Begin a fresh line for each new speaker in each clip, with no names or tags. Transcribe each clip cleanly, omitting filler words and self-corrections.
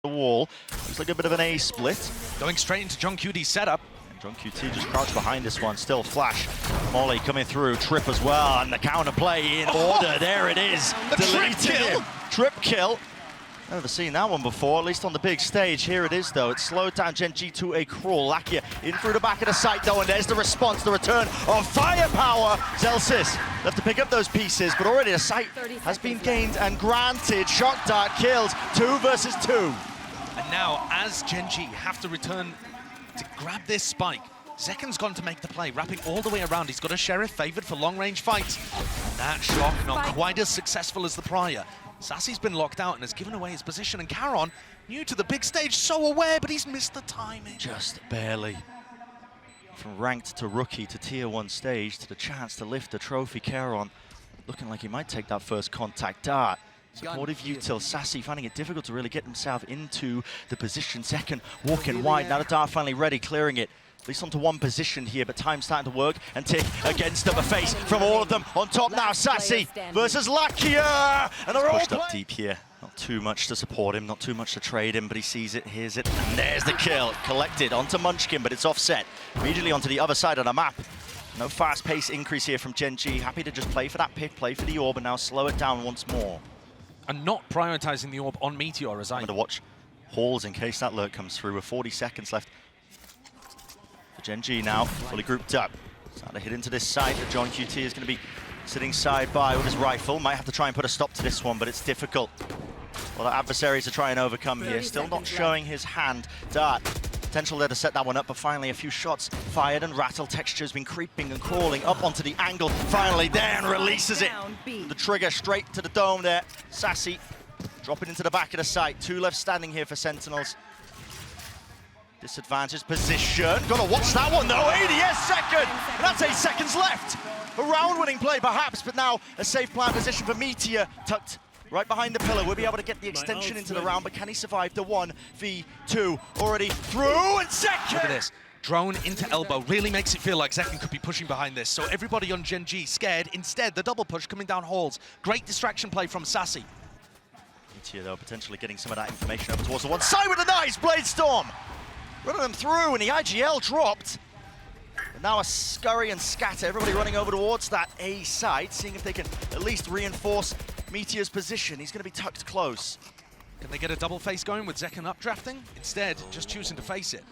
the wall. Looks like a bit of an A split.
Going straight into johnqt's setup.
johnqt just crouched behind this one, still flash. Molly coming through, trip as well, and the counter play in order. There it is.
The trip kill.
Trip kill. Never seen that one before, at least on the big stage. Here it is, though. It slowed down Gen.G to a crawl. Lakia in through the back of the site, though, and there's the response, the return of firepower. Zellsis left to pick up those pieces, but already the site has been gained and granted. Shock dart kills, 2 versus 2.
And now, as Gen.G have to return to grab this spike, Zekken's gone to make the play, wrapping all the way around. He's got a Sheriff favoured for long-range fights. And that shock not quite as successful as the prior. Sacy's been locked out and has given away his position, and Karon, new to the big stage, so aware, but he's missed the timing.
Just barely. From ranked to rookie to tier 1 stage to the chance to lift the trophy, Karon looking like he might take that first contact dart. Supportive util, Sacy finding it difficult to really get himself into the position. Zekken walking wide, now the dart finally ready, clearing it. At least onto one position here, but time's starting to work and tick against the face from all of them. On top now, Sacy versus Lakia, and they're all pushed up deep here. Not too much to support him, not too much to trade him, but he sees it, hears it, and there's the kill. Collected onto Munchkin, but it's offset. Immediately onto the other side of the map. No fast pace increase here from Gen.G. Happy to just play for that pick, play for the orb, and now slow it down once more.
And not prioritizing the orb on Meteor, as I'm
going to watch Halls in case that lurk comes through with 40 seconds left. Gen.G now, fully grouped up. Starting to hit into this side, but johnqt is going to be sitting side by with his rifle. Might have to try and put a stop to this one, but it's difficult. A lot of adversaries to try and overcome here. Still not showing his hand. Dart, potential there to set that one up, but finally a few shots fired, and Rattle Texture's been creeping and crawling up onto the angle. Finally there, and releases it. The trigger straight to the dome there. Sacy dropping into the back of the site. 2 left standing here for Sentinels. Disadvantaged position. Gotta watch that one though. 80th second. And that's 8 seconds left. A round-winning play perhaps, but now a safe plant position for Meteor, tucked right behind the pillar. We'll be able to get the extension into the round, but can he survive the 1v2? Already through, and Zekken!
Look at this. Drone into elbow really makes it feel like Zekken could be pushing behind this. So everybody on Gen.G scared. Instead, the double push coming down halls. Great distraction play from Sacy.
Meteor though potentially getting some of that information over towards the one side with a nice Blade Storm. Running them through, and the IGL dropped. But now a scurry and scatter. Everybody running over towards that A side, seeing if they can at least reinforce Meteor's position. He's going to be tucked close.
Can they get a double face going with Zekken updrafting? Instead, just choosing to face it.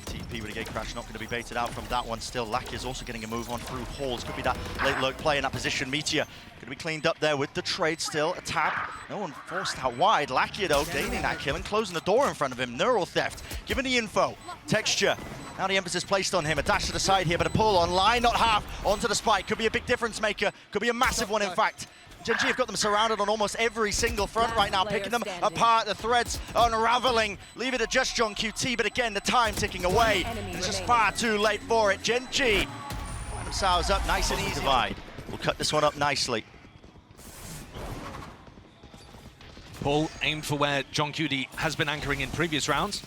TP with a gate crash, not going to be baited out from that one. Still, Lakia's also getting a move on through Halls. Could be that late lurk play in that position. Meteor going to be cleaned up there with the trade still. A tap. No one forced out wide. Lakia, though, gaining that kill and closing the door in front of him. Neural theft. Giving the info. Texture. Now the emphasis placed on him. A dash to the side here, but a pull on line, not half. Onto the spike. Could be a big difference maker. Could be a massive one, in fact. Gen.G have got them surrounded on almost every single front right now, picking them apart, the threads unraveling, leave it at just johnqt, but again, the time ticking away. It's just far too late for it. Gen.G find themselves up nice and easy. Divide. We'll cut this one up nicely.
Pull aimed for where johnqt has been anchoring in previous rounds.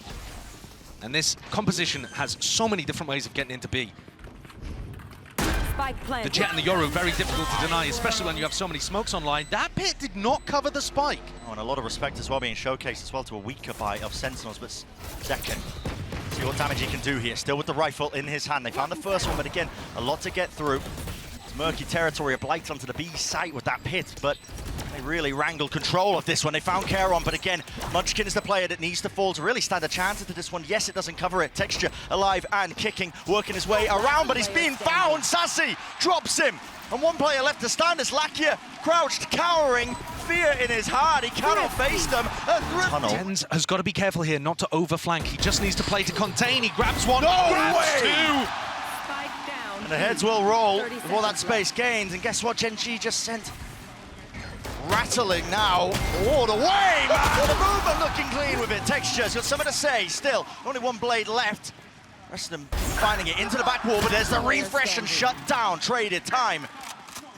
And this composition has so many different ways of getting into B. The Jet and the Yoru, very difficult to deny, especially when you have so many smokes online. That pit did not cover the spike.
Oh, and a lot of respect as well being showcased as well to a weaker buy of Sentinels, but Zekken, see what damage he can do here. Still with the rifle in his hand. They found the first one, but again, a lot to get through. It's murky territory, a blight onto the B site with that pit, but they really wrangled control of this one. They found Karon, but again, Munchkin is the player that needs to fall to really stand a chance into this one. Yes, it doesn't cover it. Texture alive and kicking, working his way around, but he's being found. Sacy drops him, and one player left to stand as Lakia crouched, cowering, fear in his heart. He cannot face them.
TenZ has got to be careful here not to overflank. He just needs to play to contain. He grabs one,
grabs
two.
And the heads will roll before that space gains. And guess what? Gen.G just sent rattling now all the way. Well, the movement looking clean with it. Texture's got something to say. Still, only one blade left. Rest of them finding it into the back wall, but there's the refresh and shut down. Traded time.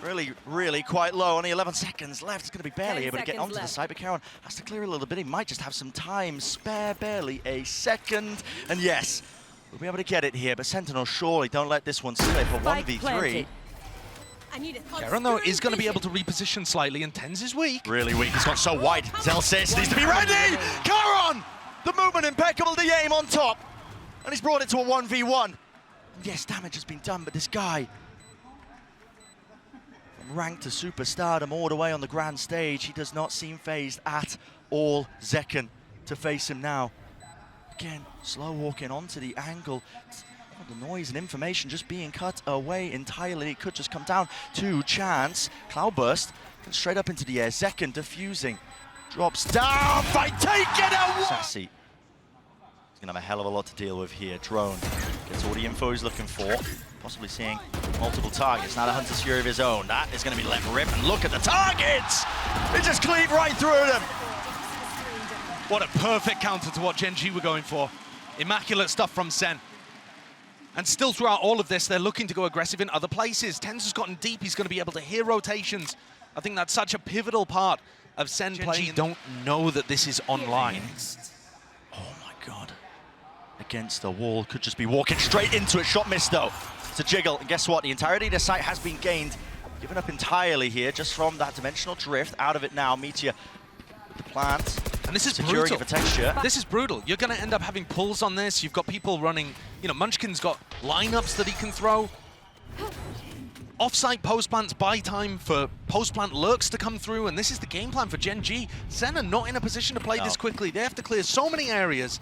Really quite low. Only 11 seconds left. It's going to be barely able to get onto the side, but Karon has to clear a little bit. He might just have some time spare, barely a second. And yes, we'll be able to get it here, but Sentinel surely don't let this one slip. A 1v3.
Karon, though, is going to be able to reposition slightly, and TenZ is weak.
Really weak. He's gone so wide. Zellsis needs to be ready. Karon! The movement impeccable, the aim on top. And he's brought it to a 1v1. Yes, damage has been done, but this guy, from rank to superstardom all the way on the grand stage, he does not seem phased at all. Zekken to face him now. Again, slow walking onto the angle. The noise and information just being cut away entirely. It could just come down to chance. Cloudburst straight up into the air. Zekken diffusing. Drops down. Fight taken away. Sacy. He's going to have a hell of a lot to deal with here. Drone gets all the info he's looking for. Possibly seeing multiple targets. Now the Hunter's Fury of his own. That is going to be let rip. And look at the targets. It just cleaved right through them.
What a perfect counter to what Gen.G were going for. Immaculate stuff from Sen. And still throughout all of this, they're looking to go aggressive in other places. TenZ has gotten deep. He's going to be able to hear rotations. I think that's such a pivotal part of Sen playing. Gen.G don't know that this is online.
Oh my God. Against the wall. Could just be walking straight into it. Shot missed though. It's a jiggle. And guess what? The entirety of the site has been gained. Given up entirely here just from that dimensional drift. Out of it now. Meteor with the plant.
And this is
securing
brutal.
Of a texture.
This is brutal. You're going to end up having pulls on this. You've got people running, you know, Munchkin's got lineups that he can throw. Off-site post-plants, buy time for post-plant lurks to come through, and this is the game plan for Gen.G. Sen are not in a position to play this quickly. They have to clear so many areas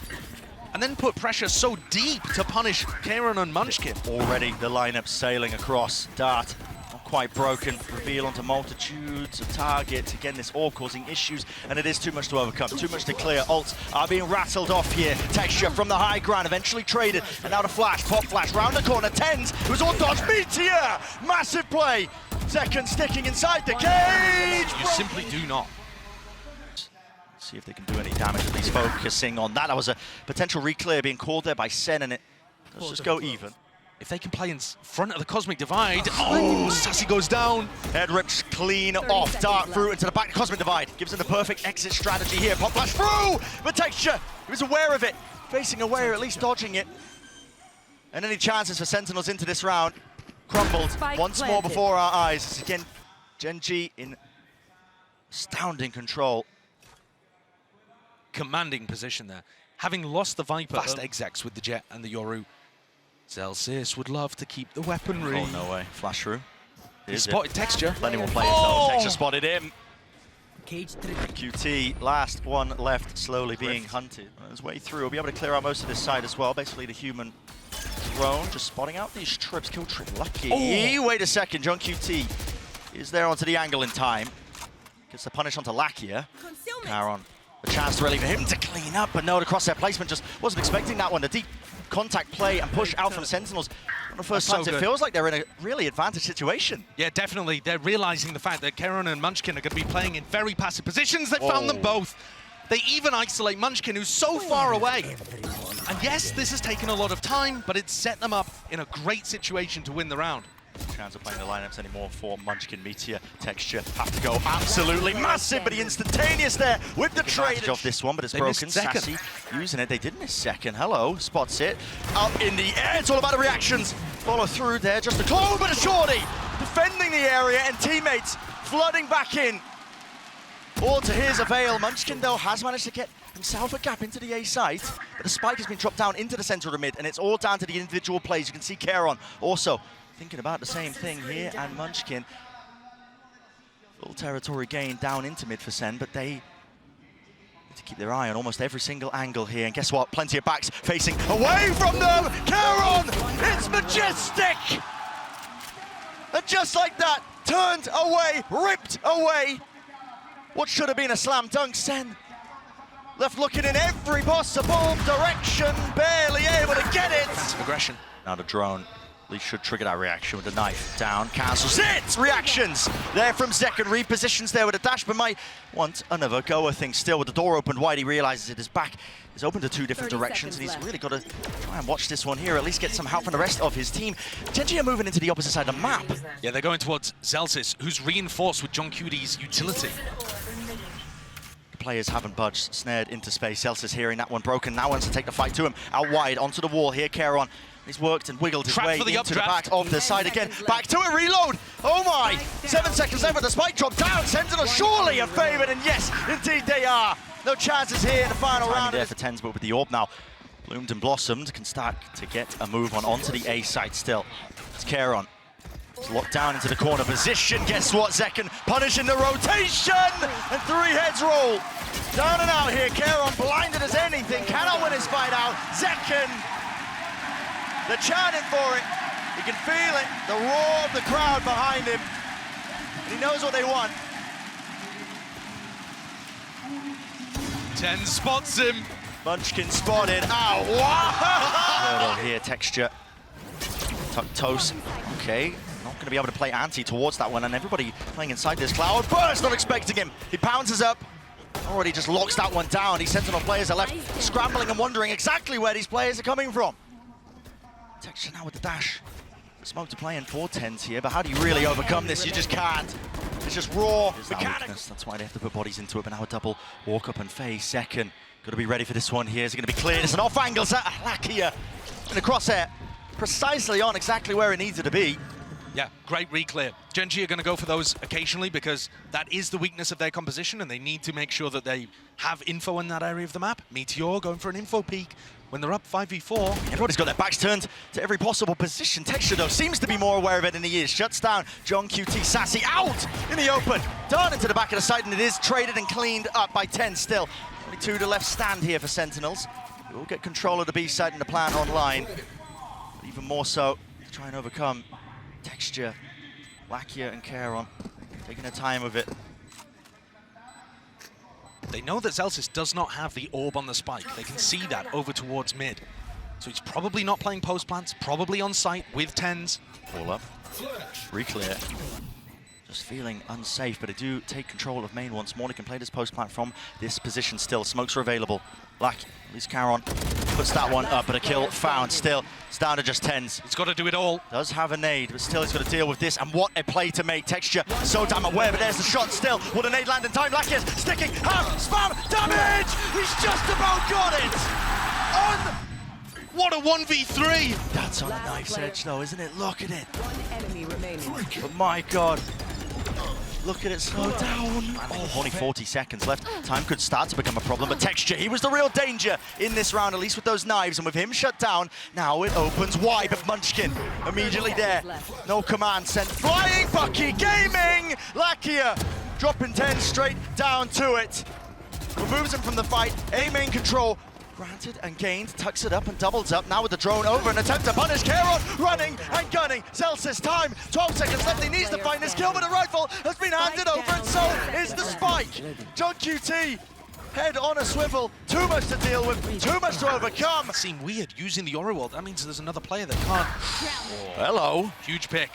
and then put pressure so deep to punish Karon and Munchkin.
Already the lineup sailing across. Dart not quite broken. Reveal onto multitudes of targets. Again, this all causing issues, and it is too much to overcome, too much to clear. Ults are being rattled off here. Texture from the high ground, eventually traded, and now the flash, pop flash, round the corner. TenZ, who's all dodged. Meteor! Massive play. Zekken sticking inside the cage.
You simply do not.
See if they can do any damage. At least focusing on that. That was a potential reclear being called there by Sen, and let's just go even.
If they can play in front of the Cosmic Divide. Oh, Sacy goes down.
Head rips clean off. Dart through into the back. Cosmic Divide gives him the perfect exit strategy here. Pop flash through. The texture. He was aware of it. Facing away or at least dodging it. And any chances for Sentinels into this round crumbled once more before our eyes. It's again, Gen.G in astounding control.
Commanding position there. Having lost the Viper, fast execs with the Jet and the Yoru. Zellsis would love to keep the weaponry.
Oh, no way. Flash through.
He spotted texture.
Plenty more players though. Texture spotted him. QT, last one left, slowly being hunted. On his way through, we'll be able to clear out most of this side as well. Basically, the human drone just spotting out these trips. Kill trip, Lakia. Oh. Wait a second, johnqt is there onto the angle in time. Gets the punish onto Lakia. Karon, a chance really for him to clean up, but no, the crosshair placement just wasn't expecting that one. The deep contact play and push out from Sentinels. One of the first times it feels like they're in a really advantaged situation.
Yeah, definitely. They're realizing the fact that Karon and Munchkin are going to be playing in very passive positions. They found them both. They even isolate Munchkin, who's so far away. And yes, this has taken a lot of time, but it's set them up in a great situation to win the round.
Chance of playing the lineups anymore for Munchkin. Meteor, texture, have to go absolutely massive, but he instantaneous there with the trade of this one, but it's broken. Sacy using it. They did miss second. Hello, spots it. Up in the air. It's all about the reactions. Follow through there. Just a close, but a shorty. Defending the area and teammates flooding back in. All to his avail. Munchkin, though, has managed to get himself a gap into the A site, but the spike has been dropped down into the center of the mid, and it's all down to the individual plays. You can see Karon also thinking about the same thing here, and Munchkin. Full territory gain down into mid for Sen, but they need to keep their eye on almost every single angle here. And guess what? Plenty of backs facing away from them. Karon, it's majestic! And just like that, turned away, ripped away. What should have been a slam dunk, Sen left looking in every possible direction, barely able to get it.
Aggression.
Now the drone. At least should trigger that reaction with the knife down, cancels it! Reactions there from Zekken, repositions there with a dash, but might want another go. I think still with the door opened wide, he realizes it is back. It's open to two different directions, and he's really got to try and watch this one here, at least get some help from the rest of his team. Gen.G are moving into the opposite side of the map.
Yeah, they're going towards Zellsis, who's reinforced with johnqt's utility.
The players haven't budged, snared into space. Zellsis hearing that one broken, now wants to take the fight to him. Out wide, onto the wall here, Karon. He's worked and wiggled his
Trapped
way
for the
into the
updraft.
back of the side again. Back to it, reload! Oh my! 7 seconds left with the spike drop down. Sentinels surely are favoured, and yes, indeed they are. No chances here in the final round. There for TenZ, but with the orb now bloomed and blossomed, can start to get a move onto the A side still. It's Karon. It's locked down into the corner position. Guess what? Zekken punishing the rotation, and 3 heads roll. Down and out here. Karon blinded as anything. Cannot win his fight out. Zekken. They're chanting for it. You can feel it. The roar of the crowd behind him. And he knows what they want.
TenZ spots him.
Munchkin spotted. Ow! Wow! Here, texture. Toast. Okay. Not going to be able to play anti towards that one, and everybody playing inside this cloud burst, not expecting him. He bounces up. Already just locks that one down. These Sentinel players are left scrambling and wondering exactly where these players are coming from. Texture now with the dash. Smoke to play in for TenZ here, but how do you really overcome this? You just can't. It's just raw mechanics. That's why they have to put bodies into it, but now a double walk up and face. Zekken, got to be ready for this one here. Is it going to be cleared? It's an off angle. Lakia in the crosshair. Precisely on exactly where it needed to be.
Yeah, great re-clear. Gen.G are going to go for those occasionally because that is the weakness of their composition, and they need to make sure that they have info in that area of the map. Meteor going for an info peek when they're up 5v4.
Everybody's got their backs turned to every possible position. Texture, though, seems to be more aware of it than he is. Shuts down johnqt. Sacy out in the open. Done into the back of the side, and it is traded and cleaned up by TenZ still. Only 2 to left stand here for Sentinels. They will get control of the B side and the plan online. But even more so to try and overcome Texture, Lakia and Karon taking their time with it.
They know that Zellsis does not have the orb on the spike. They can see that over towards mid. So he's probably not playing post plants, probably on site with TenZ.
All up, re-clear. Just feeling unsafe, but they do take control of main once more. They can play this post plant from this position still. Smokes are available. Lakia, at least Karon puts that one up, but a kill found still. It's down to just TenZ.
He's got to do it all.
Does have a nade, but still he's got to deal with this. And what a play to make. Texture so damn aware, but there's the shot still. Will the nade land in time? Lakia's sticking. Spam damage! He's just about got it!
What a 1v3!
That's on a knife's edge though, isn't it? Look at it.
One enemy remaining.
But my God. Look at it slow down. Only 40 seconds left. Time could start to become a problem, but Texture, he was the real danger in this round, at least with those knives, and with him shut down, now it opens wide, but Munchkin immediately there. No command sent flying, Bucky Gaming! Lakia dropping TenZ straight down to it. Removes him from the fight, aiming control. Granted and gained, tucks it up and doubles up. Now with the drone over, an attempt to punish. Karon running and gunning. Zellsis time, 12 seconds left. He needs to find this kill, but the rifle has been handed over, and so is the spike. johnqt, head on a swivel. Too much to deal with, too much to overcome.
That seemed weird using the aura wall. That means there's another player that can't.
Hello.
Huge pick.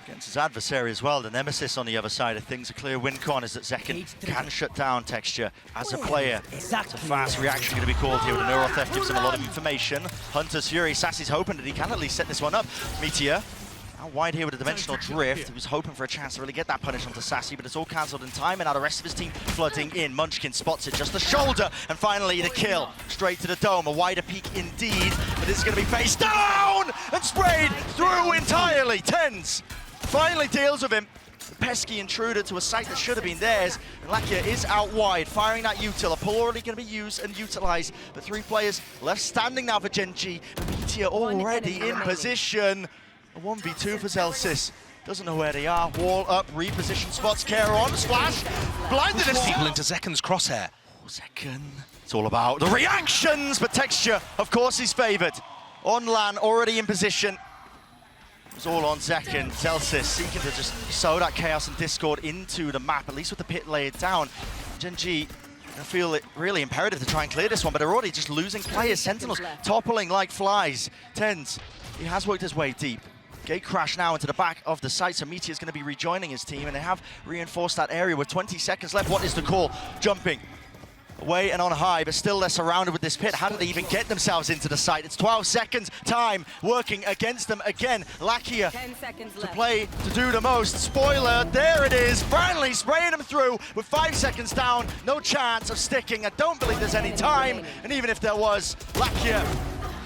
Against his adversary as well, the nemesis on the other side of things. A clear win con is that Zekken can shut down Texture as a player. It's a fast reaction going to be called here with a neural theft, gives him a lot of information. Hunter's Fury, Sacy's hoping that he can at least set this one up. Meteor, out wide here with a dimensional drift. He was hoping for a chance to really get that punish onto Sacy, but it's all cancelled in time, and now the rest of his team flooding in. Munchkin spots it, just the shoulder, and finally the kill. Straight to the dome, a wider peak indeed, but this is going to be face down and sprayed through entirely. TenZ finally deals with him. The pesky intruder to a site that should have been theirs. And Lakia is out wide, firing that util. A pull already going to be used and utilized. But 3 players left standing now for Gen.G. Meteor already in position. A 1v2 for Zellsis. Doesn't know where they are. Wall up, reposition spots. Karon, splash. Blinded him.
People into Zekken's crosshair.
Zekken. It's all about the reactions, but Texture, of course, he's favored. On LAN, already in position. It's all on Zekken. Zellsis seeking to just sow that chaos and discord into the map, at least with the pit laid down. Gen.G feel it really imperative to try and clear this one, but they're already just losing players. Sentinels toppling like flies. TenZ, he has worked his way deep. Gate crash now into the back of the site, so Meteor's going to be rejoining his team, and they have reinforced that area with 20 seconds left. What is the call? Jumping away and on high, but still they're surrounded with this pit. How did they even get themselves into the site? It's 12 seconds. Time working against them again. Lakia
10 seconds
to
left.
play to do the most. Spoiler, there it is. Finally spraying them through with 5 seconds down. No chance of sticking. I don't believe there's any time. And even if there was, Lakia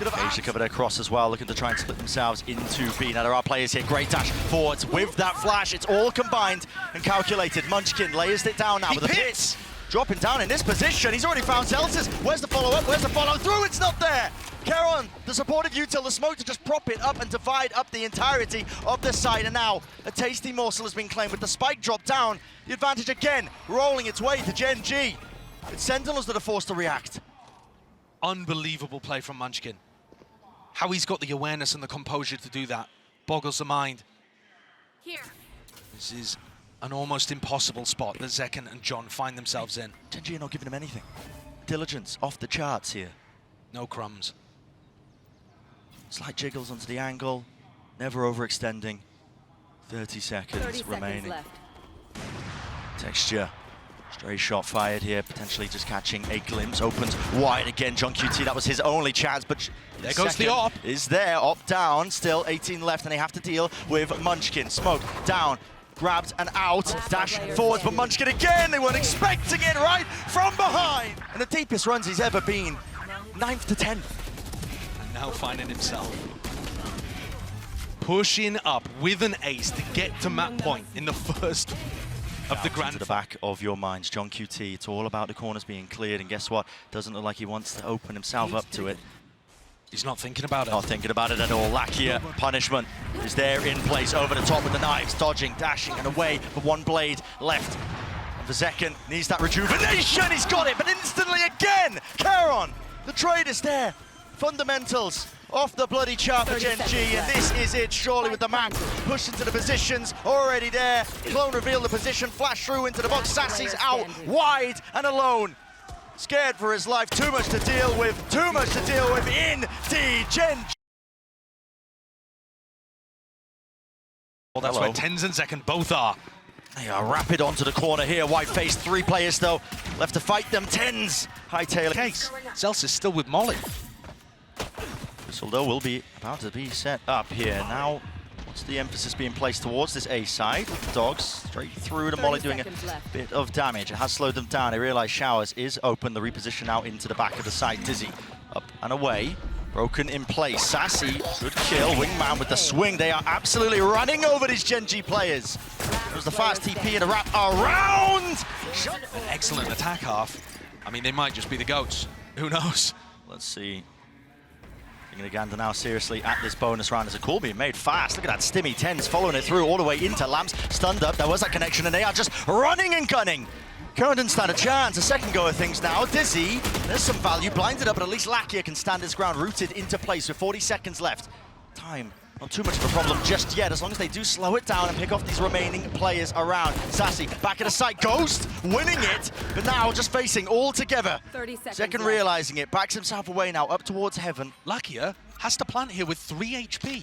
Page to cover their cross as well, looking to try and split themselves into B. Now there are players here, great dash forwards with that flash. It's all combined and calculated. Munchkin layers it down now with the pits. Dropping down in this position. He's already found Zellsis. Where's the follow-up? Where's the follow-through? It's not there. Karon, the supportive util, the smoke to just prop it up and divide up the entirety of the site. And now a tasty morsel has been claimed with the spike drop down. The advantage again, rolling its way to Gen.G. It's Sentinels that are forced to react.
Unbelievable play from Munchkin. How he's got the awareness and the composure to do that boggles the mind.
Here.
This is an almost impossible spot that Zekken and John find themselves in.
Gen.G are not giving him anything. Diligence off the charts here.
No crumbs.
Slight jiggles onto the angle, never overextending. 30 seconds remaining.
Left.
Texture. Stray shot fired here, potentially just catching a glimpse. Opens wide again, johnqt, that was his only chance, but
there goes the op.
Is there, op down, still 18 left, and they have to deal with Munchkin. Smoke down, grabbed and out, dash forwards, but Munchkin again, they weren't expecting it right from behind. And the deepest runs he's ever been, 9th to 10th.
And now finding himself pushing up with an ace to get to map point in the first of the grand.
To the back of your minds, johnqt. It's all about the corners being cleared, and guess what? Doesn't look like he wants to open himself up to it.
He's not thinking about it.
Not thinking about it at all. Lakia, punishment is there in place, over the top with the knives, dodging, dashing, and away for one blade left. And for Zekken, needs that rejuvenation. He's got it, but instantly again, Karon, the trade is there. Fundamentals off the bloody chart for Gen.G, and this is it, surely, with the map pushed into the positions, already there. Clone revealed the position, flash through into the box. Sacy's out wide and alone. Scared for his life, too much to deal with indeed. Gen.G.
Well, that's where TenZ and Zekken both are.
They are rapid onto the corner here. White face, 3 players though left to fight them. TenZ hightailing.
Case. Zellsis is still with Molly.
Whistle though will be about to be set up here. Now, what's the emphasis being placed towards this A side? Dogs straight through to Molly, doing a bit of damage. It has slowed them down. They realize Showers is open. The reposition now into the back of the site. Dizzy up and away. Broken in place. Sacy, good kill. Wingman with the swing. They are absolutely running over these Gen.G players. There's the fast TP and a wrap around.
An excellent attack half. I mean, they might just be the goats. Who knows?
Let's see. Taking a gander now seriously at this bonus round as a call being made fast. Look at that stimmy. TenZ following it through all the way into Lamps. Stunned up. There was that connection, and they are just running and gunning. Karon didn't stand a chance. A second go of things now. Dizzy, there's some value. Blinded up, but at least Lakia can stand his ground. Rooted into place with 40 seconds left. Time, not too much of a problem just yet, as long as they do slow it down and pick off these remaining players around. Sacy, back at the site. Ghost, winning it, but now just facing all together.
30 seconds
Zekken realizing it, backs himself away now, up towards heaven.
Lakia has to plant here with 3 HP.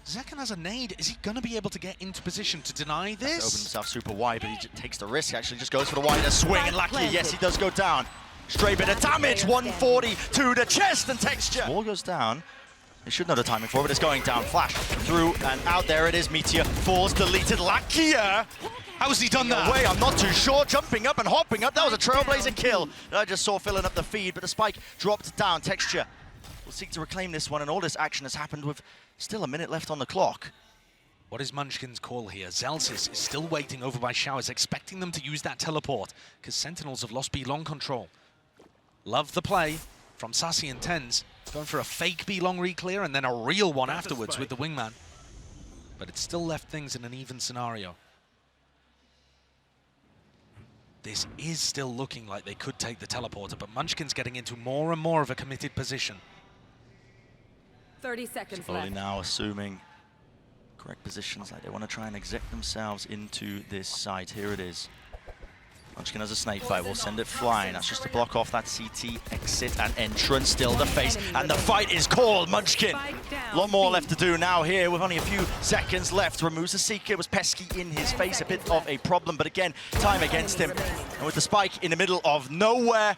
Zekken has a nade. Is he going to be able to get into position to deny this?
Open himself super wide, but he takes the risk, actually just goes for the wider swing, and Lakia, yes, he does go down. Straight bit of damage, 140 to the chest and texture. Ball goes down. They should know the timing for it, but it's going down. Flash through and out. There it is. Meteor falls, deleted. Lakia.
How has he done that?
Away, I'm not too sure. Jumping up and hopping up. That was a trailblazer kill that I just saw filling up the feed, but the spike dropped down. Texture will seek to reclaim this one, and all this action has happened with still a minute left on the clock.
What is Munchkin's call here? Zellsis is still waiting over by Showers, expecting them to use that teleport, because Sentinels have lost B long control. Love the play from Sacy and TenZ. Going for a fake B long re-clear and then a real one afterwards with the wingman. But it still left things in an even scenario. This is still looking like they could take the teleporter, but Munchkin's getting into more and more of a committed position.
30 seconds
Slowly
left.
now assuming correct positions, like they want to try and exec themselves into this site. Here it is. Munchkin has a snake bite, will send it flying. That's just to block off that CT exit and entrance. Still the face, and the fight is called. Munchkin, a lot more left to do now here with only a few seconds left. Removes the Seeker, was pesky in his face, a bit of a problem, but again, time against him. And with the spike in the middle of nowhere.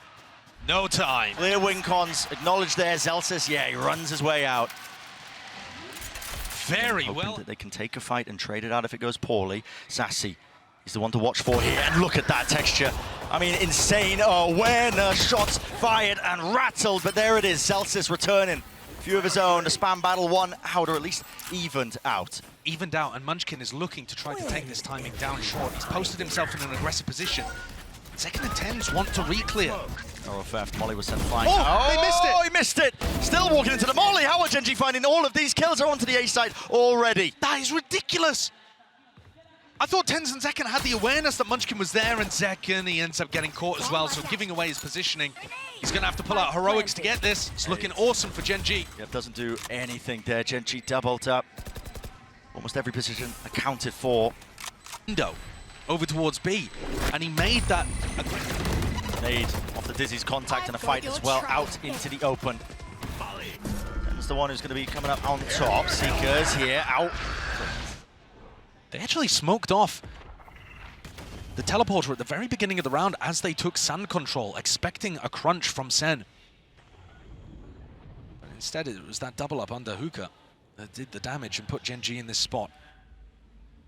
No time.
Clear wing cons, acknowledged there. Zellsis, yeah, he runs his way out.
Very
Hoping
well.
that they can take a fight and trade it out if it goes poorly. Sacy. He's the one to watch for here, and look at that texture. I mean, insane awareness, shots fired and rattled, but there it is, Zellsis returning few of his own. The spam battle won out, or at least evened out.
Evened out, and Munchkin is looking to try to take this timing down short. He's posted himself in an aggressive position. Second and TenZ want to re-clear.
Oh, theft. Molly was sent flying.
Oh, they missed it!
Oh, he missed it! Still walking into the Molly. How are Gen.G finding all of these kills are onto the A side already?
That is ridiculous! I thought TenZ and Zekken had the awareness that Munchkin was there, and Zekken, he ends up getting caught as well, so giving away his positioning. He's going to have to pull out heroics to get this. It's looking awesome for Gen.G.
Yeah, doesn't do anything there. Gen.G doubled up. Almost every position accounted for.
Window over towards B, and he made that.
Made off the Dizzy's contact and a fight as well out into the open. That's the one who's going to be coming up on top. Seekers here, out.
They actually smoked off the teleporter at the very beginning of the round as they took sand control, expecting a crunch from Sen. But instead it was that double up under Hookah that did the damage and put Gen.G in this spot.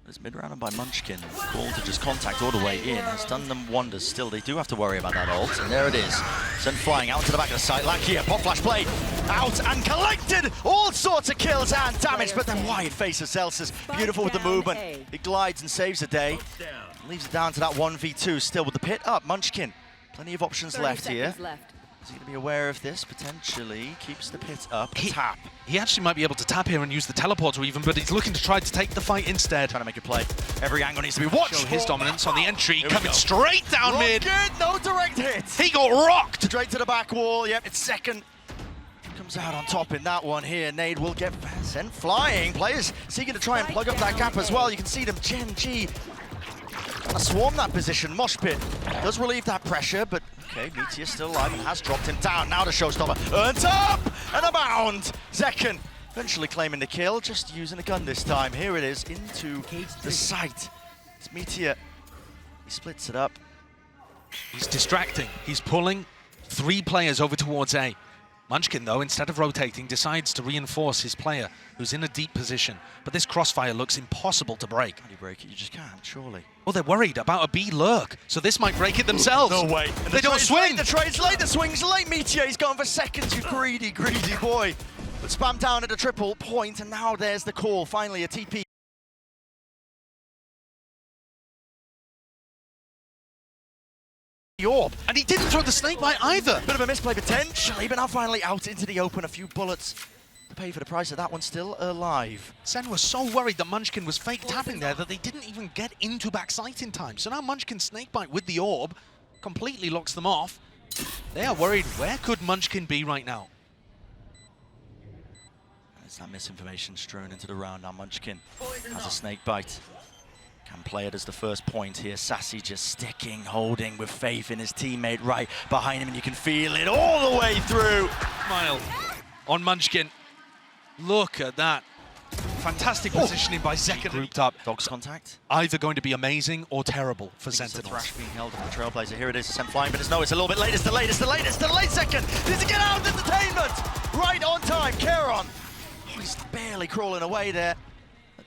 This mid-round by Munchkin, called to just contact all the way in, has done them wonders still. They do have to worry about that ult, and there it is. Sent flying out to the back of the site. Lakia, pop flash play, out and collected all sorts of kills and damage, but then wide face of Zellsis, beautiful with the movement. He glides and saves the day. Leaves it down to that 1v2 still with the pit up. Munchkin, plenty of options left here. Is he going to be aware of this? Potentially keeps the pit up. Tap.
He actually might be able to tap here and use the teleporter even, but he's looking to try to take the fight instead.
Trying to make a play. Every angle needs to be watched.
Show his dominance on the entry, coming straight down mid.
No direct hit.
He got rocked.
Straight to the back wall. Yep, it's second. Comes out on top in that one here. Nade will get sent flying. Players seeking to try and plug up that gap as well. You can see them. Gen.G trying to swarm that position. Mosh pit does relieve that pressure, but okay, Meteor still alive and has dropped him down. Now the showstopper. Earns up and a bound. Zekken eventually claiming the kill, just using a gun this time. Here it is into the site. It's Meteor. He splits it up.
He's distracting. He's pulling 3 players over towards A. Munchkin, though, instead of rotating, decides to reinforce his player, who's in a deep position. But this crossfire looks impossible to break.
How do you break it? You just can't, surely.
Well, they're worried about a B lurk, so this might break it themselves.
No way.
They don't swing.
The trade's late, the swing's late. Meteor, he's gone for seconds, you greedy, greedy boy. But spam down at a triple point, and now there's the call. Finally, a TP. Orb.
And he didn't throw the snake bite either.
Bit of a misplay potentially, but now finally out into the open. A few bullets to pay for the price of that one, still alive.
Sen was so worried that Munchkin was fake tapping there that they didn't even get into back sight in time. So now Munchkin's snakebite with the orb completely locks them off. They are worried, where could Munchkin be right now?
There's that misinformation strewn into the round. Now Munchkin has a snakebite. Can play it as the first point here. Sacy just sticking, holding with faith in his teammate right behind him, and you can feel it all the way through.
Smile on Munchkin. Look at that. Fantastic positioning by Zekken. Grouped up.
Dogs contact.
Either going to be amazing or terrible for Sentinels.
Thrash being held up the Trailblazer. Here it is, sent flying, but it's a little bit late. It's the late Zekken. Needs to get out of entertainment. Right on time, Karon. Oh, he's barely crawling away there.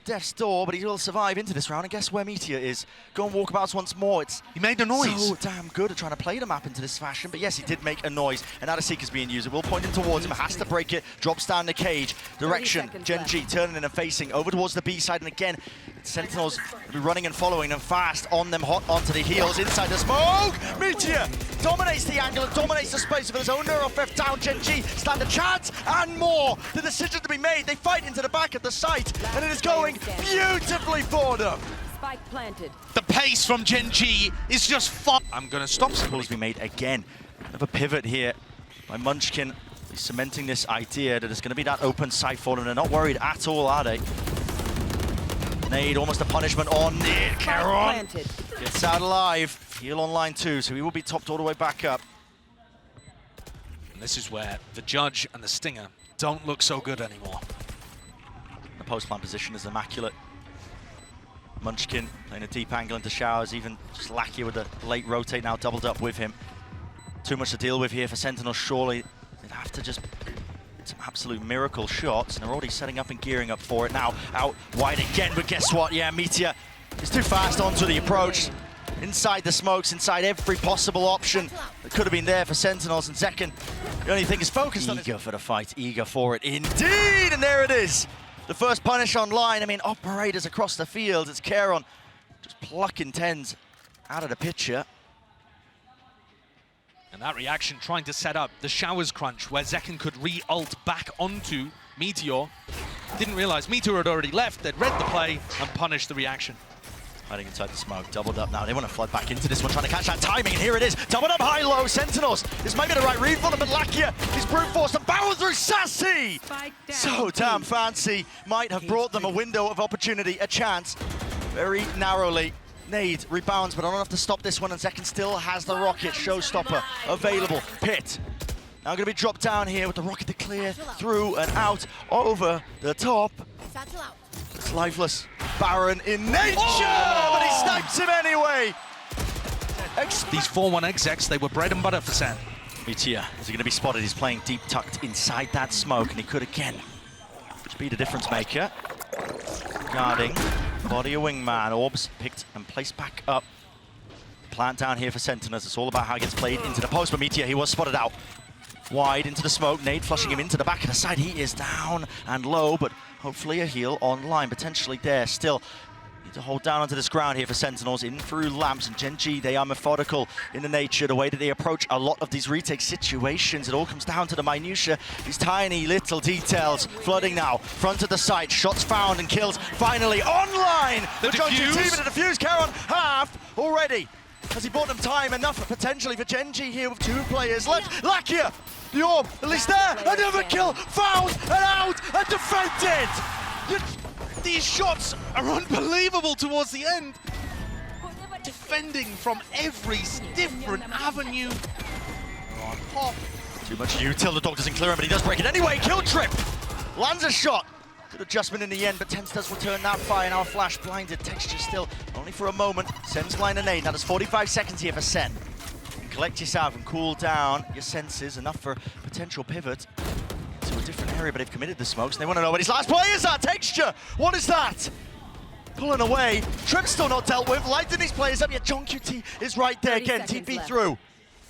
Death's door, but he will survive into this round. And guess where Meteor is? Go and walkabouts once more.
He made a noise.
So damn good at trying to play the map into this fashion. But yes, he did make a noise. And now the Seeker's being used. It will point him towards him. Has to break it. Drops down the cage. Direction. Gen.G turning in and facing over towards the B side. And again, Sentinels will be running and following them fast on them, hot onto the heels. Inside the smoke. Meteor dominates the angle and dominates the space of his own neural theft down. Gen.G stand a chance and more. The decision to be made. They fight into the back of the site. And it is going beautifully for them.
Spike planted.
The pace from Gen.G is just fun. I'm going to stop.
Call has been made again. Another pivot here by Munchkin. He's cementing this idea that it's going to be that open site for them. They're not worried at all, are they? Nade, almost a punishment on it. Karon gets out alive. Heal on line 2, so he will be topped all the way back up.
And this is where the Judge and the Stinger don't look so good anymore.
The post-plant position is immaculate. Munchkin playing a deep angle into showers, even just Lakia with the late rotate now doubled up with him. Too much to deal with here for Sentinels, surely. They'd have to just some absolute miracle shots, and they're already setting up and gearing up for it now. Out wide again, but guess what? Yeah, Meteor is too fast onto the approach. inside the smokes, inside every possible option that could have been there for Sentinels, and zekken, the only thing is focused on eager for the fight, eager for it indeed, and there it is. The first punish online. I mean, operators across the field. It's Karon just plucking TenZ out of the picture.
And that reaction trying to set up the showers crunch where zekken could re-ult back onto Meteor. Didn't realize Meteor had already left. They'd read the play and punished the reaction.
Hiding inside the smoke, doubled up now. They want to flood back into this one, trying to catch that timing, and here it is. Doubled up high-low, Sentinels. This might be the right read for them, but Lakia is brute forced and barrel through Sacy. So damn fancy. Might have brought them a window of opportunity, a chance, very narrowly. Nade rebounds, but not enough to stop this one, and zekken still has the rocket. Showstopper available. Pit. Now going to be dropped down here with the rocket to clear through and out over the top. It's lifeless. Baron in nature, but he snipes him anyway.
These 4-1 execs, they were bread and butter for Sen.
Meteor, is he going to be spotted? He's playing deep tucked inside that smoke, and he could again be the difference maker. Guarding, body a wingman, orbs picked and placed back up. Plant down here for Sentinels. It's all about how he gets played into the post, but Meteor, he was spotted out. Wide into the smoke, Nade flushing him into the back of the side. He is down and low, but hopefully a heal online, potentially there. Still, need to hold down onto this ground here for Sentinels, in through lamps, and Gen.G, they are methodical in the nature, the way that they approach a lot of these retake situations. It all comes down to the minutiae, these tiny little details. Flooding now, front of the site, shots found and kills finally online. The johnqt with the defuse, Karon half already. Has he bought them time enough potentially for Gen.G here with 2 players left? Lakia, the orb, at least there, another kill, found and out and defended!
These shots are unbelievable towards the end. Defending from every different avenue.
Pop. Too much util, the dog doesn't clear him, but he does break it anyway. Kill trip, lands a shot. Good adjustment in the end, but TenZ does return that fire. Now flash blinded, texture still, only for a moment. Sen's line and nade. Now there's 45 seconds here for Sen. Collect yourself and cool down your senses, enough for potential pivot to a different area, but they've committed the smokes, and they want to know what his last play is. That texture, what is that? Pulling away, Trip's still not dealt with, lighting these players up, yet johnqt is right there again, TP through.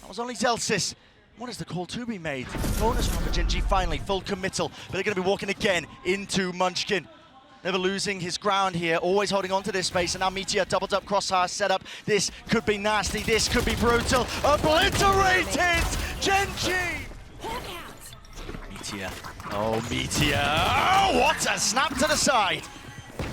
That was only Zellsis. What is the call to be made? Bonus round for Gen.G finally, full committal, but they're going to be walking again into Munchkin. Never losing his ground here, always holding on to this space, and now Meteor doubled up crosshair setup. This could be nasty, this could be brutal. Obliterated! Gen.G! Meteor, oh Meteor, oh, what a snap to the side.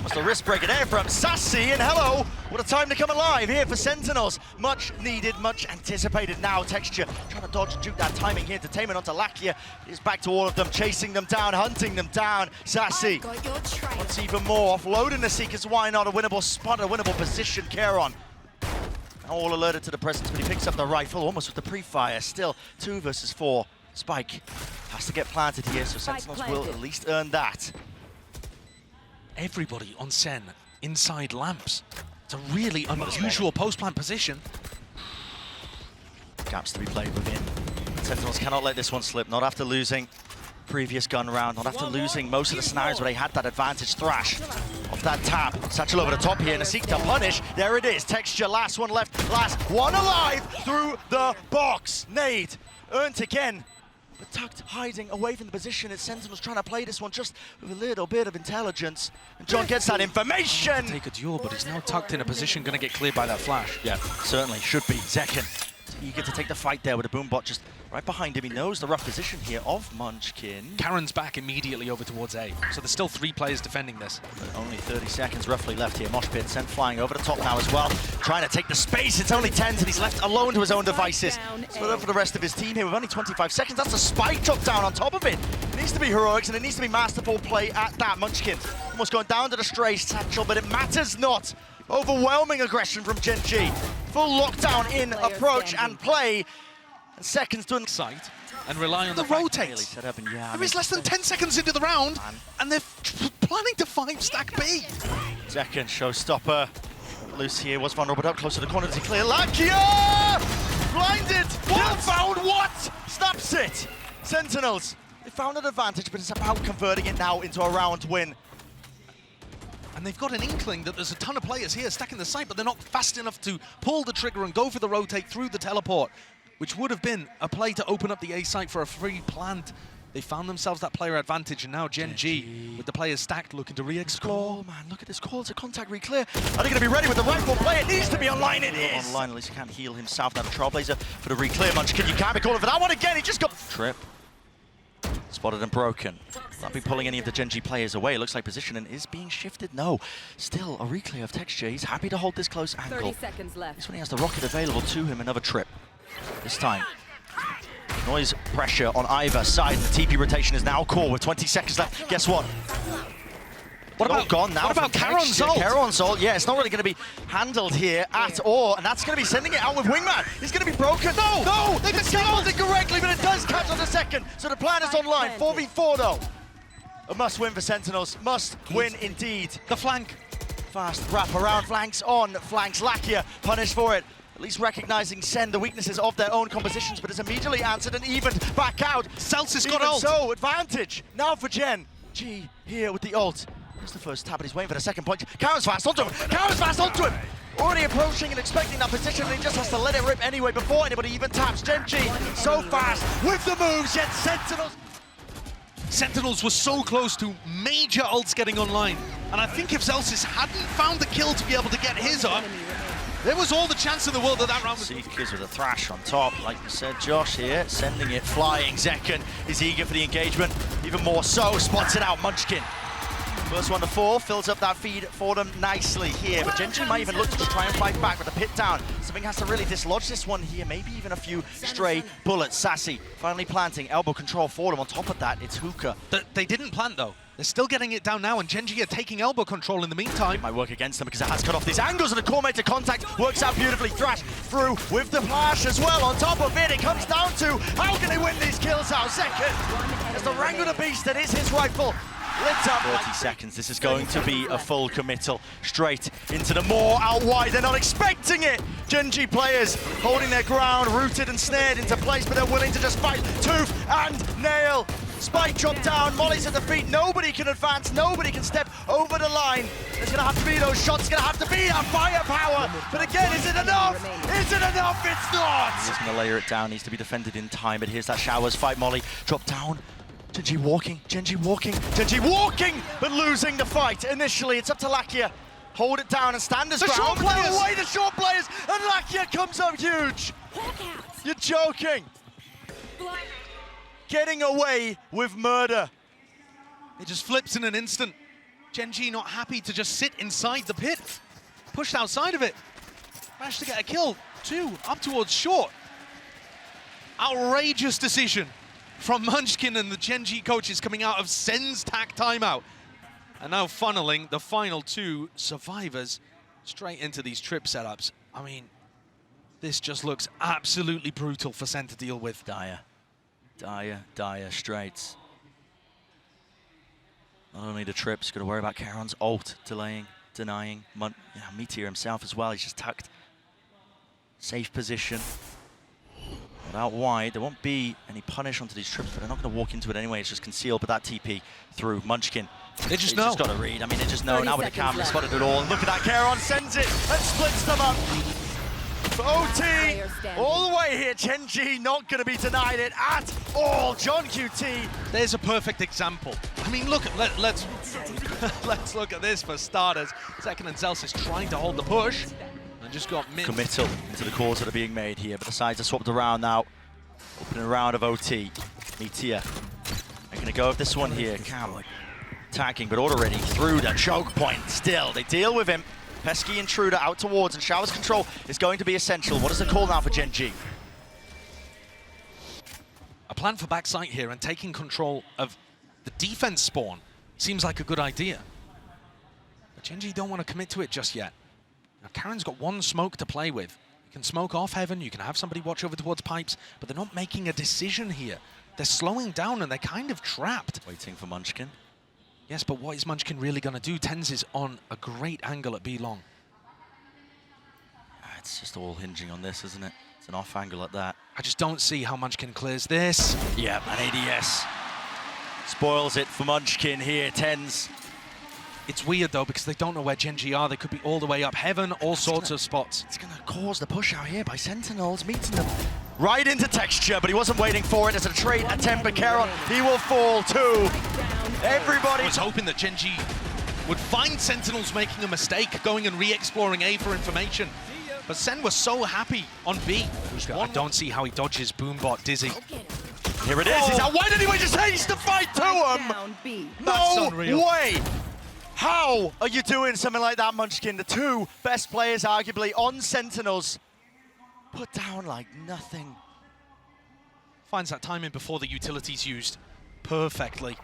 That's the wrist breaker there from Sacy, and hello, what a time to come alive here for Sentinels. Much needed, much anticipated now. Texture trying to dodge and juke that timing here. Entertainment onto Lakia. Is back to all of them, chasing them down, hunting them down. Sacy wants even more, offloading the Seekers. Why not? A winnable spot, a winnable position. Karon now all alerted to the presence, but he picks up the rifle almost with the pre-fire. Still 2 versus 4. Spike has to get planted here, so Sentinels will at least earn that.
Everybody on Sen inside lamps. It's a really unusual post-plant position.
Gaps to be played within. Sentinels cannot let this one slip, not after losing previous gun round, not after losing most of the scenarios where they had that advantage. Thrash off that tap. Satchel over the top here, and a seek to punish. There it is, texture, last one left, last one alive through the box. Nade, earned again. But tucked, hiding away from the position. It's Sentinels trying to play this one just with a little bit of intelligence. And John gets that information.
Take a duel, but he's now tucked in a position, going to get cleared by that flash.
Yeah, certainly should be. Zekken, eager to take the fight there with a boombot just right behind him. He knows the rough position here of Munchkin.
Karon's back immediately over towards A. So there's still 3 players defending this.
But only 30 seconds roughly left here. Mosh Pit sent flying over the top now as well. Trying to take the space. It's only TenZ, and he's left alone to his own devices. So for the rest of his team here with only 25 seconds. That's a spike drop down on top of it. It needs to be heroics, and it needs to be masterful play at that. Munchkin almost going down to the stray satchel, but it matters not. Overwhelming aggression from Gen.G. Full lockdown in approach and play. And seconds to
sight and rely on the rotate. There is less than 10 seconds into the round, and they're planning to 5-stack B.
Zekken, showstopper. Loose here, was vulnerable, but up close to the corner. Does he clear? Lakia! Blinded! What? Found what? Snaps it! Sentinels, they found an advantage, but it's about converting it now into a round win.
And they've got an inkling that there's a ton of players here stacking the site, but they're not fast enough to pull the trigger and go for the rotate through the teleport, which would have been a play to open up the A site for a free plant. They found themselves that player advantage, and now Gen.G, with the players stacked, looking to re-explore.
Oh man, look at this call. It's a contact re-clear. Are they going to be ready with the rifle play? It needs to be online. It is. Online, at least he can't heal himself. Now the Trailblazer for the re-clear. Munchkin, you can't be calling for that one again. He just got... Trip. Spotted and broken. Not be pulling any of the Gen.G players away. It looks like positioning is being shifted. No. Still a re-clear of Texture. He's happy to hold this close angle.
30 seconds left.
This when he has the rocket available to him. Another trip. This time. Noise pressure on either side. The TP rotation is now core with 20 seconds left. Guess what?
What about
gone now?
What about Karon's ult?
Karon's ult, yeah, it's not really going to be handled here at all, and that's going to be sending it out with Wingman. He's going to be broken. No, they scrambled it correctly, but it does catch on the second. So the plan is online. 4v4 though. A must win for Sentinels. Must win indeed.
The flank.
Fast wrap around flanks on flanks. Lakia punished for it. At least recognizing Sen the weaknesses of their own compositions, but is immediately answered and evened back out.
Zellsis got ult.
So advantage now for Gen.G here with the ult. Here's the first tap, but he's waiting for the second point. Karon's fast onto him. Karon's fast onto him. Already approaching and expecting that position, and he just has to let it rip anyway before anybody even taps. Gen.G so fast with the moves, yet
Sentinels were so close to major ults getting online. And I think if Zellsis hadn't found the kill to be able to get his up, there was all the chance in the world that round was...
Seekers with a thrash on top, like you said, Josh here, sending it flying. Zekken is eager for the engagement, even more so, spots it out, Munchkin. First one to fall, fills up that feed for them nicely here, but Gen.G might even look to just try and fight back with the pit down. Something has to really dislodge this one here, maybe even a few stray bullets. Sacy finally planting, elbow control for them. On top of that, it's Hookah.
They didn't plant though. They're still getting it down now, and Gen.G are taking elbow control in the meantime.
It might work against them because it has cut off these angles, and the core mate to contact works out beautifully. Thrash through with the flash as well. On top of it, it comes down to how can they win these kills out? Zekken as the Wrangle the Beast that is his rifle. Lit up. 30 seconds. This is going to be a full committal. Straight into the moor out wide. They're not expecting it. Gen.G players holding their ground, rooted and snared into place, but they're willing to just fight tooth and nail. Spike dropped down, Molly's at the feet, nobody can advance, nobody can step over the line. There's gonna have to be those shots, gonna have to be that firepower. But again, is it enough? Is it enough? It's not! He's gonna layer it down, needs to be defended in time, but here's that Showers fight, Molly drop down. Gen.G walking, Gen.G walking, Gen.G walking, but losing the fight. Initially, it's up to Lakia. Hold it down and stand as ground. Away the short players, and Lakia comes up huge. You're joking. Getting away with murder.
It just flips in an instant. Gen.G not happy to just sit inside the pit. Pushed outside of it. Managed to get a kill. Two, up towards short. Outrageous decision from Munchkin and the Gen.G coaches coming out of Sen's tack timeout. And now funneling the final two survivors straight into these trip setups. I mean, this just looks absolutely brutal for Sen to deal with.
Dire straights. Not only the trips, got to worry about Karon's ult, denying. Meteor himself as well, he's just tucked. Safe position. But out wide, there won't be any punish onto these trips, but they're not going to walk into it anyway, it's just concealed, but that TP through Munchkin.
They just know.
Just got to read, I mean, they just know. Now with the camera, spotted it all. Look at that, Karon sends it and splits them up. For OT, all the way here, Gen.G not going to be denied it at all. johnqt.
There's a perfect example. I mean, look, let's let's look at this for starters. Zekken and Zellsis trying to hold the push, and just got mid.
Committal into the calls that are being made here, but the sides are swapped around now. Opening a round of OT. Meteor. They're going to go with this one here. Cam attacking, but already through the choke point. Still, they deal with him. Pesky intruder out towards, and Showers control is going to be essential. What is the call now for Gen.G?
A plan for backside here and taking control of the defense spawn seems like a good idea. But Gen.G don't want to commit to it just yet. Now Karon's got one smoke to play with. You can smoke off heaven, you can have somebody watch over towards pipes, but they're not making a decision here. They're slowing down and they're kind of trapped.
Waiting for Munchkin.
Yes, but what is Munchkin really going to do? TenZ is on a great angle at B long.
It's just all hinging on this, isn't it? It's an off angle at that.
I just don't see how Munchkin clears this.
Yeah, an ADS. Spoils it for Munchkin here. TenZ
It's weird though because they don't know where Gen.G are. They could be all the way up heaven, all sorts of spots.
It's going to cause the push out here by Sentinels, meeting them right into texture, but he wasn't waiting for it. As a trade attempt by Karon, he will fall too. Everybody
was hoping that Gen.G would find Sentinels making a mistake, going and re-exploring A for information. But Sen was so happy on B. I don't see how he dodges Boombot Dizzy.
Here it is. He's out wide anyway, just hates to fight to him. No way. How are you doing something like that, Munchkin? The two best players, arguably, on Sentinels, put down like nothing.
Finds that timing before the utility's used perfectly.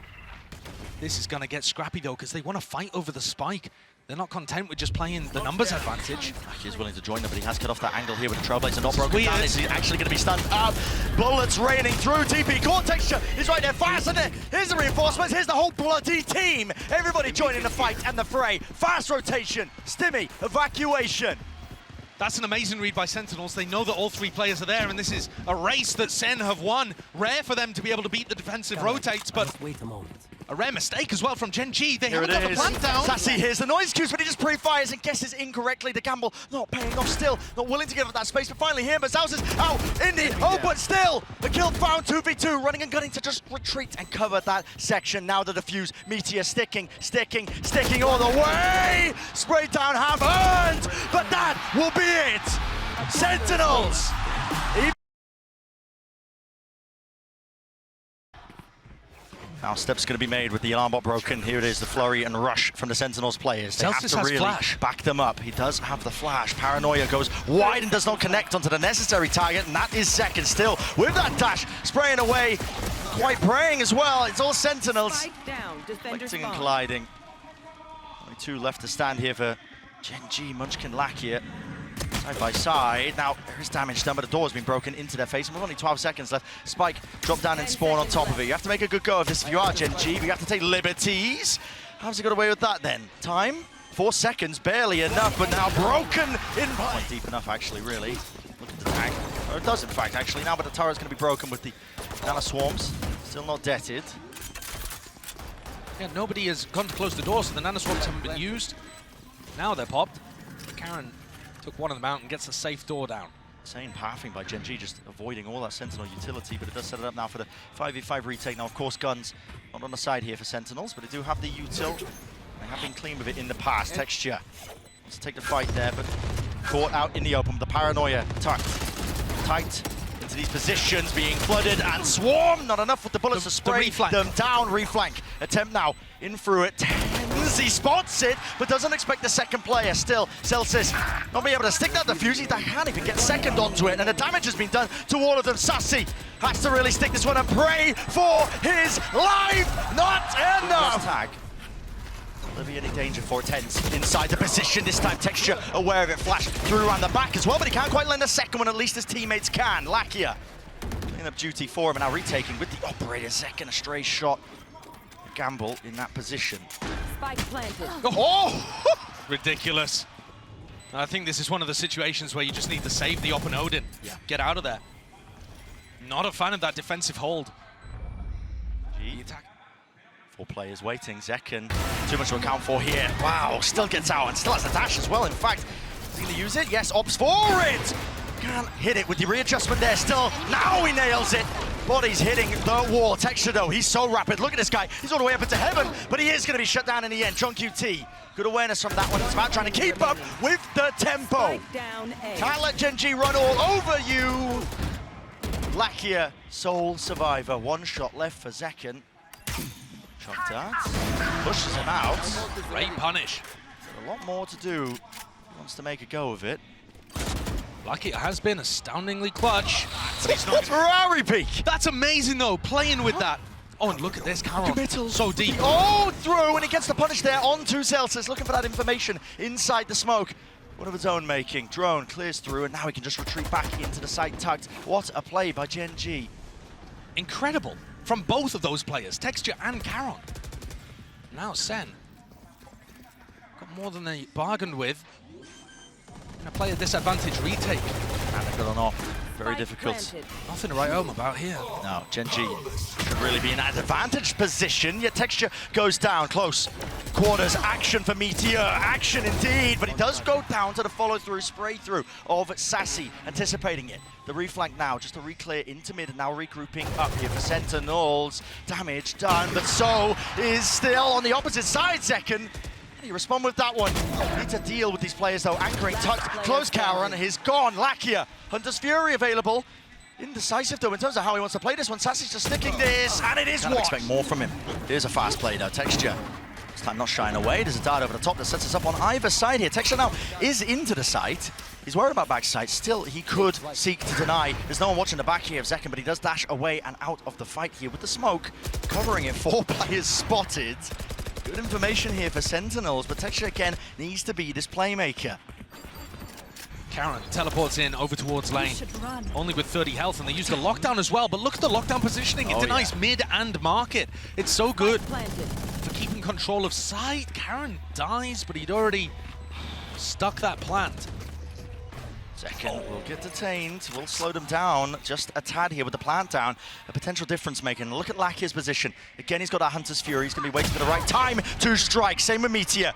This is going to get scrappy, though, because they want to fight over the spike. They're not content with just playing the numbers advantage.
He's willing to join them, but he has cut off that angle here with the Trailblazer not broken down. Is he actually going to be stunned up? Bullets raining through. TP core texture is right there, fast in it. Here's the reinforcements. Here's the whole bloody team. Everybody joining the fight and the fray. Fast rotation, stimmy, evacuation.
That's an amazing read by Sentinels. They know that all three players are there, and this is a race that Sen have won. Rare for them to be able to beat the defensive rotates, but
wait a moment.
A rare mistake as well from Gen.G. They
Here
haven't got the plant down.
Sacy hears the noise cues, but he just pre-fires and guesses incorrectly. The gamble not paying off still, not willing to give up that space, but finally here, Zellsis out in the open still. The kill found 2v2, running and gunning to just retreat and cover that section. Now the defuse, Meteor sticking all the way. Sprayed down, half earned, but that will be it. Sentinels. Now steps going to be made with the alarm bot broken. Here it is, the flurry and rush from the Sentinels players. They
Zellsis
have to really
flash.
Back them up. He does have the flash. Paranoia goes wide and does not connect onto the necessary target, and that is Zekken still with that dash, spraying away, quite praying as well. It's all Sentinels. Collecting and colliding. Only two left to stand here for Gen.G, Munchkin, Lakia. Side by side. Now, there is damage done, but the door has been broken into their face, and with only 12 seconds left. Spike drop down and spawn on top of it. You have to make a good go of this if you are Gen.G, but you have to take liberties. How's he got away with that then? Time? 4 seconds, barely enough, but now broken in. Not deep enough, actually, really. Look at the tank. Or it does, in fact, actually, now, but the turret's going to be broken with the nano swarms. Still not deaded.
Yeah, nobody has gone to close the door, so the nano swarms haven't been used. Now they're popped. Karon took one of them out and gets a safe door down.
Insane pathing by Gen.G, just avoiding all that Sentinel utility, but it does set it up now for the 5v5 retake. Now, of course, guns not on the side here for Sentinels, but they do have the util. They have been clean with it in the past. Texture wants to take the fight there, but caught out in the open with the Paranoia tucked tight into these positions, being flooded and swarmed. Not enough with the bullets to spray them down. Reflank attempt now in through it. TenZ, he spots it, but doesn't expect the second player. Still, Zellsis not be able to stick that defuse. He can't even get second onto it, and the damage has been done to all of them. Sacy has to really stick this one and pray for his life. Not enough. Tag. Will there be any danger for TenZ inside the position? This time Texture aware of it, flash through around the back as well, but he can't quite land the second one, at least his teammates can. Lakia clean up duty for him, and now retaking with the operator. Second, a stray shot. Gamble in that position.
Spike planted.
Oh! Ridiculous. I think this is one of the situations where you just need to save the Op and Odin.
Yeah.
Get out of there. Not a fan of that defensive hold.
G. Attack. 4 players waiting. Zekken, too much to account for here. Wow, still gets out and still has a dash as well. In fact, is he going to use it? Yes, opts for it. Can't hit it with the readjustment there still. Now he nails it. Body's hitting the wall. Texture though, he's so rapid. Look at this guy. He's all the way up into heaven, but he is going to be shut down in the end. johnqt, good awareness from that one. It's about trying to keep up with the tempo. Can't let Gen.G run all over you. Lakia, sole survivor. 1 shot left for Zekken. Shock darts. Pushes him out.
Great punish.
A lot more to do. He wants to make a go of it.
Lakia has been astoundingly clutch. But he's not.
Ferrari peak.
That's amazing though, playing with that. Oh, and look at this, Karon. So deep.
Oh, through, and he gets the punish there onto Zellsis, looking for that information inside the smoke. One of his own making. Drone clears through, and now he can just retreat back into the site tucked. What a play by Gen.G.
Incredible from both of those players, Texture and Karon. Now Sen got more than they bargained with. And a player disadvantage retake.
And the Still on off. Very difficult.
Nothing to write home about here.
Now, Gen.G should really be in an advantaged position, yet Texture goes down close. Quarters, action for Meteor, action indeed, but he does go down to the follow-through, spray-through of Sacy, anticipating it. The reflank now, just to re-clear into mid, and now regrouping up here for Sentinels. Damage done, but so is still on the opposite side, Zekken. You respond with that one. Need to deal with these players though. Anchoring, tucked, close Karon, he's gone. Lakia, Hunter's Fury available. Indecisive though in terms of how he wants to play this one. Sacy's just sticking this, and it is one. Expect more from him. Here's a fast play though. Texture, this time not shying away. There's a dart over the top that sets us up on either side here. Texture now is into the site. He's worried about backside. Still, he could seek to deny. There's no one watching the back here of Zekken, but he does dash away and out of the fight here with the smoke. Covering it, 4 players spotted. Good information here for Sentinels, but Texture again needs to be this playmaker.
Karon teleports in over towards lane, only with 30 health, and they use the lockdown as well, but look at the lockdown positioning. It denies mid and market. It's so good for keeping control of side. Karon dies, but he'd already stuck that plant.
Zekken will get detained, will slow them down just a tad here with the plant down. A potential difference making. Look at Lakia's position. Again, he's got that Hunter's Fury. He's going to be waiting for the right time to strike. Same with Meteor.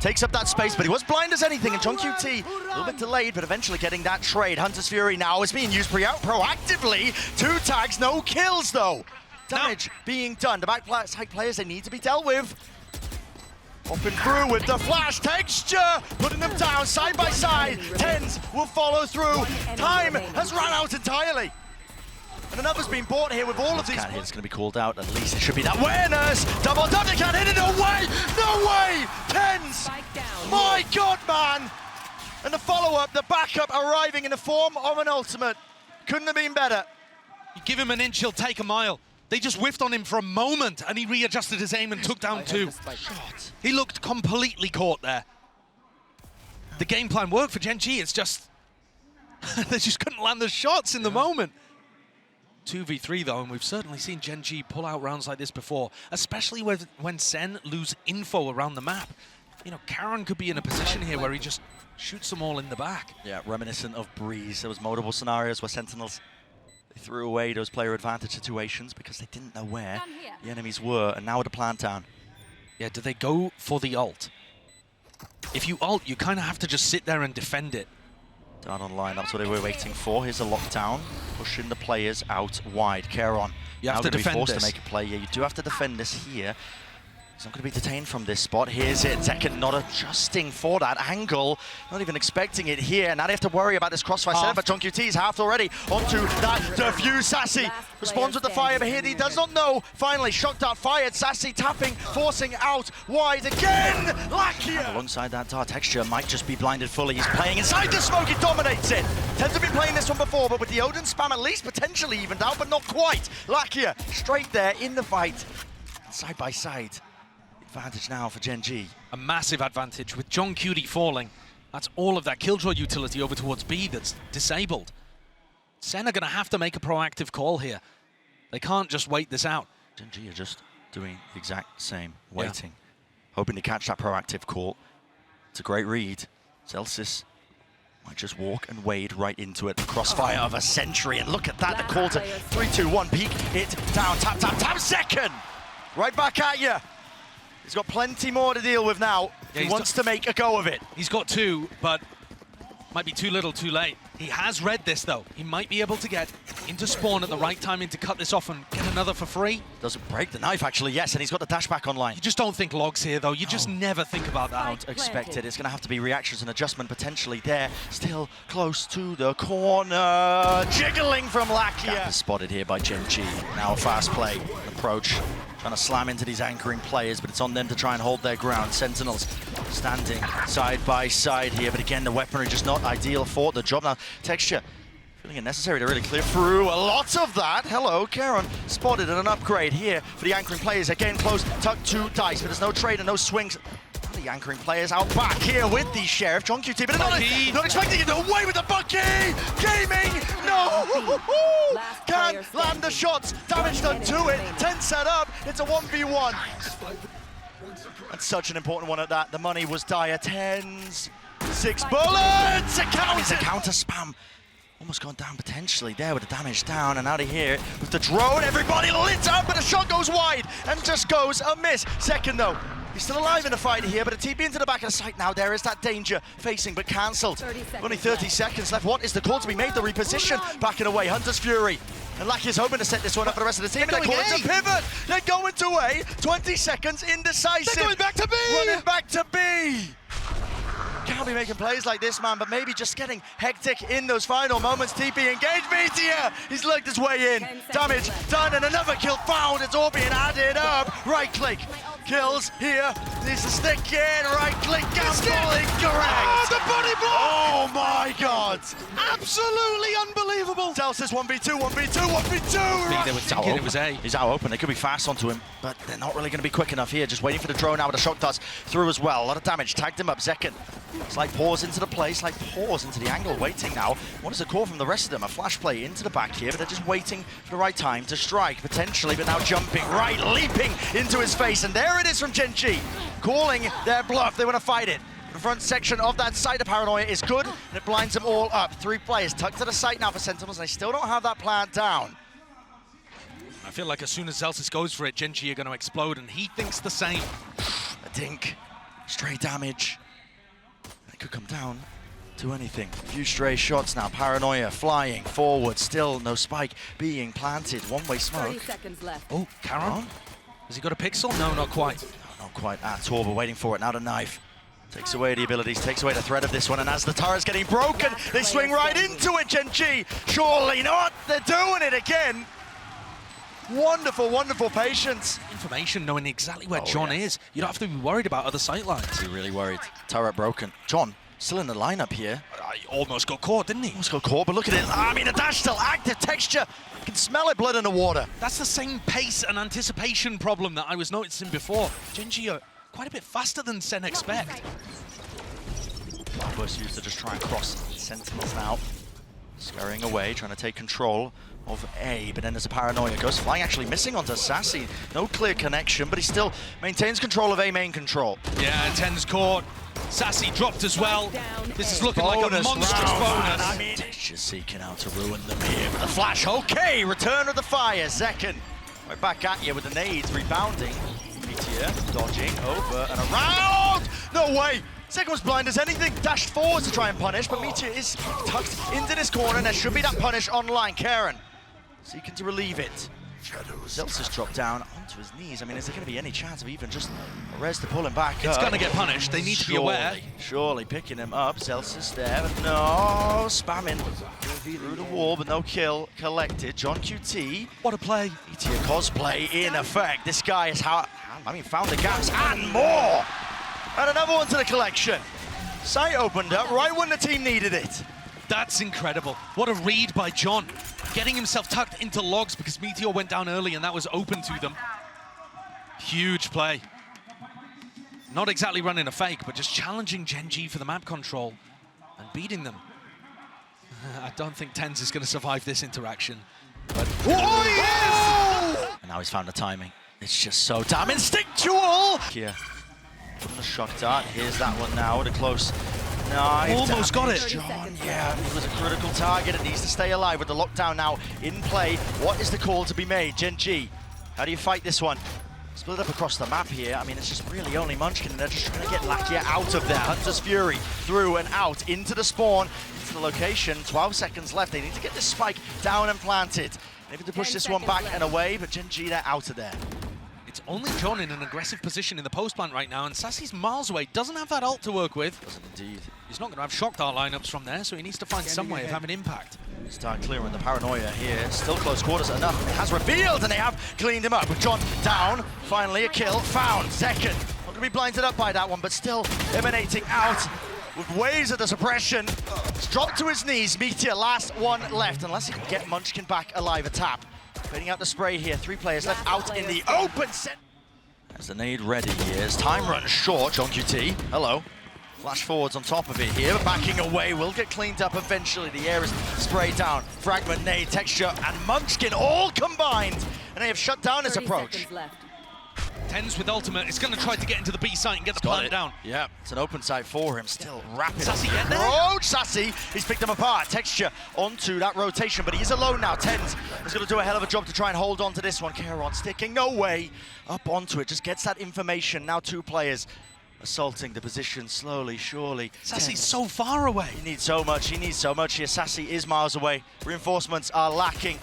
Takes up that space, but he was blind as anything, and johnqt a little bit delayed, but eventually getting that trade. Hunter's Fury now is being used proactively. 2 tags, no kills though. Damage being done. The back side players, they need to be dealt with. Hopping through with the flash, Texture putting them down side by side. TenZ will follow through. Time has run out entirely. And another's been bought here with all of these. Can't hit, it's going to be called out. At least it should be that awareness. Double tap, they can't hit it. No way! No way! TenZ! My God, man! And the follow-up, the backup arriving in the form of an ultimate. Couldn't have been better.
You give him an inch, he'll take a mile. They just whiffed on him for a moment, and he readjusted his aim and took down 2. He looked completely caught there. The game plan worked for Gen.G, it's just... they just couldn't land the shots in the moment. 2v3 though, and we've certainly seen Gen.G pull out rounds like this before, especially when Sen lose info around the map. You know, Karon could be in a position here where he just shoots them all in the back.
Yeah, reminiscent of Breeze. There was multiple scenarios where Sentinels they threw away those player advantage situations because they didn't know where the enemies were, and now with the plant down.
Yeah, do they go for the ult? If you ult, you kind of have to just sit there and defend it.
Down online, that's what they were waiting for. Here's a lockdown, pushing the players out wide. Karon,
you have to defend
forced
this.
To make a play. Yeah, you do have to defend this here. He's not going to be detained from this spot. Here's it. Zekken not adjusting for that angle. Not even expecting it here. Now they have to worry about this crossfire setup, but johnqt's halved already onto that defuse. Sacy responds with the fire, but here he does not know. Finally, shock dart fired. Sacy tapping, forcing out wide again. Lakia! Alongside that dart, Texture might just be blinded fully. He's playing inside the smoke. He dominates it. TenZ have been playing this one before, but with the Odin spam at least potentially evened out, but not quite. Lakia straight there in the fight. Side by side. Advantage now for Gen.G.
A massive advantage with johnqt falling. That's all of that Killjoy utility over towards B that's disabled. Sen are going to have to make a proactive call here. They can't just wait this out.
Gen.G are just doing the exact same, waiting, hoping to catch that proactive call. It's a great read. Zellsis might just walk and wade right into it. The crossfire of a century, and look at that, the call to 3, 2, 1, peek it down, tap, tap, tap, Zekken! Right back at you. He's got plenty more to deal with now. He wants to make a go of it.
He's got 2, but might be too little, too late. He has read this, though. He might be able to get into spawn at the right timing to cut this off and get another for free.
Doesn't break the knife, actually, yes, and he's got the dash back online.
You just don't think logs here, though. You just never think about that.
Don't expect it. It's going to have to be reactions and adjustment potentially there. Still close to the corner. Jiggling from Lakia. Gap is spotted here by Gen.G. Now a fast play. Approach. Trying to slam into these anchoring players, but it's on them to try and hold their ground. Sentinels standing side by side here, but again, the weaponry just not ideal for the job. Now, Texture feeling it necessary to really clear through a lot of that. Hello, Karon spotted and an upgrade here for the anchoring players. Again, close, tucked to Dice, but there's no trade and no swings. The anchoring players out back here with the Sheriff, johnqt, but not expecting it away with the Bucky! Gaming! No! Can't land the shots, damage done to it, 10 set up, it's a 1v1. That's such an important one at that, the money was dire, TenZ, 6 bullets, it's a counter spam. Almost gone down potentially there with the damage down, and out of here with the drone. Everybody lit up, but the shot goes wide and just goes a miss. Second though, he's still alive in the fight here, but a TP into the back of the site now. There is that danger facing, but cancelled. Only 30 seconds left. What is the call to be made? The reposition, backing away. Hunter's Fury. And Lakia's hoping to set this one up for the rest of the team. They're going to pivot. They're going to A. 20 seconds, indecisive.
They're going back to B.
Running back to B. Can't be making plays like this, man, but maybe just getting hectic in those final moments. TP engaged. Meteor. He's lugged his way in. Damage done, and another kill found. It's all being added up. Right click. Kills here. Needs to stick in. Right click. Gamble incorrect.
Oh, the body block.
Oh my God.
Absolutely unbelievable.
Zellsis 1v2, 1v2, 1v2.
They were thinking it was A.
He's out open. They could be fast onto him, but they're not really going to be quick enough here. Just waiting for the drone now with the shock dust through as well. A lot of damage. Tagged him up. Zekken. Slight pause into the play. Slight pause into the angle. Waiting now. What is the call from the rest of them? A flash play into the back here, but they're just waiting for the right time to strike potentially, but now jumping right, leaping into his face, and there it is from Gen.G, calling their bluff. They want to fight it. The front section of that site of Paranoia is good, and it blinds them all up. 3 players tucked to the site now for Sentinels, and they still don't have that plan down.
I feel like as soon as Zellsis goes for it, Gen.G are going to explode, and he thinks the same.
A dink, stray damage. It could come down to anything. A few stray shots now. Paranoia flying forward. Still no spike being planted. One-way smoke.
30 seconds left.
Oh, Karon? Has he got a pixel? No, not quite.
No, not quite at all, but waiting for it. Now the knife. Takes away the abilities, takes away the threat of this one, and as the turret's getting broken, they swing right into it, Gen.G. Surely not. They're doing it again. Wonderful, wonderful patience.
Information, knowing exactly where John is. You don't have to be worried about other sight lines.
You're really worried. Turret broken. John, still in the lineup here.
He almost got caught, didn't he?
Almost got caught, but look at it. I mean, the dash still active, texture. You can smell it, blood in the water.
That's the same pace and anticipation problem that I was noticing before. Gen.G are quite a bit faster than Sen expect.
Icebox used to just try and cross Sentinels now. Scurrying away, trying to take control of A, but then there's a Paranoia. Goes flying, actually missing onto Sacy. No clear connection, but he still maintains control of A main control.
Yeah, TenZ caught. Sacy dropped as well. This is looking like a monstrous bonus.
I mean, it's just seeking out to ruin them here. But the flash, okay, return of the fire. Zekken, right back at you with the nades, rebounding. Meteor dodging over and around. No way. Zekken was blind as anything, dashed forward to try and punish, but Meteor is tucked into this corner, and there should be that punish online. Karon seeking to relieve it. Zellsis dropped down onto his knees. I mean, is there going to be any chance of even just a res to pull him back?
It's going to get punished. They need to be aware.
Surely picking him up. Zellsis there, but no, spamming through the wall, but no kill collected. johnqt.
What a play.
Meteor cosplay in effect. This guy is found the gaps and more. And another one to the collection. Sight opened up right when the team needed it.
That's incredible. What a read by John. Getting himself tucked into logs because Meteor went down early and that was open to them. Huge play. Not exactly running a fake, but just challenging Gen.G for the map control and beating them. I don't think TenZ is going to survive this interaction. But oh, yes!
And now he's found the timing. It's just so damn instinctual. Here. From the shock dart, here's that one now, the close knife.
Almost got it.
John, yeah, it was a critical target. It needs to stay alive with the lockdown now in play. What is the call to be made? Gen.G, how do you fight this one? Split up across the map here. I mean, it's just really only Munchkin, and they're just trying to get Lakia out of there. Hunter's Fury through and out into the spawn, into the location. 12 seconds left. They need to get this spike down and planted. Maybe to push this one back and away, but Gen.G, they're out of there.
It's only John in an aggressive position in the post plant right now, and Sacy's miles away, doesn't have that ult to work with.
Doesn't indeed.
He's not going to have shock dart lineups from there, so he needs to find some way of having impact.
Start clearing the Paranoia here. Still close quarters enough. It has revealed, and they have cleaned him up. With John down, finally a kill found. Zekken, not going to be blinded up by that one, but still emanating out with waves of the suppression. It's dropped to his knees. Meteor, last one left, unless he can get Munchkin back alive. A tap. Fading out the spray here. 3 players left out in the open set. As the nade ready here. As time runs short, johnqt. Hello. Flash forwards on top of it here. Backing away. Will get cleaned up eventually. The air is sprayed down. Fragment, nade, texture, and Munchkin all combined. And they have shut down his approach.
TenZ with ultimate is going to try to get into the B site and get the plant down.
Yeah, it's an open site for him. Still rapid.
Sacy get there?
Sacy, he's picked them apart. Texture onto that rotation, but he is alone now. TenZ is going to do a hell of a job to try and hold on to this one. Karon sticking, no way. Up onto it, just gets that information. Now 2 players assaulting the position slowly, surely.
Sacy's so far away.
He needs so much here. Sacy is miles away. Reinforcements are lacking.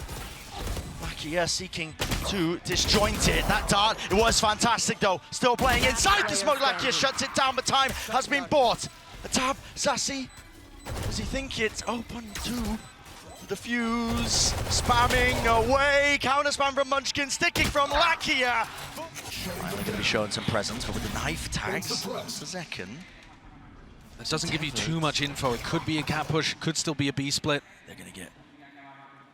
Lakia seeking to disjoint it. That dart, it was fantastic though. Still playing inside the smoke. Lakia shuts it down, but time has been bought. A tap, Sacy. Does he think it's open to the fuse? Spamming away. Counter spam from Munchkin, sticking from Lakia. Right, they're going to be showing some presence, but with the knife tags, zekken.
That doesn't give you too much info. It could be a cat push, could still be a B split.
They're going to get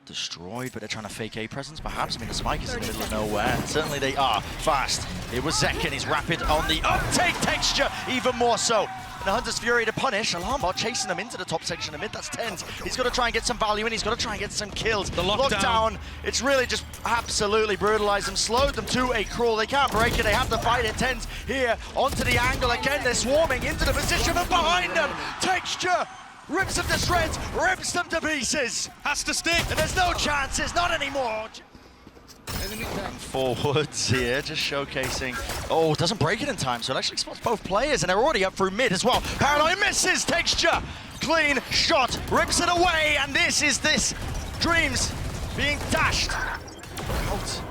destroyed, but they're trying to fake A presence, perhaps. I mean, the spike is in the middle of nowhere. Certainly they are fast. It was zekken. He's rapid on the uptake. Texture, even more so. And the Hunter's Fury to punish. Alarm bot chasing them into the top section of mid. That's TenZ. He's got to try and get some value in. He's got to try and get some kills.
The lockdown.
It's really just absolutely brutalized them, slowed them to a crawl. They can't break it. They have to fight it. TenZ here onto the angle again. They're swarming into the position, and behind them, Texture rips them to shreds, rips them to pieces.
Has to stick.
And there's no chances, not anymore. Forwards here, just showcasing. Oh, doesn't break it in time, so it actually spots both players, and they're already up through mid as well. Paranoia misses, Texture. Clean shot, rips it away, and this. Dreams being dashed. Out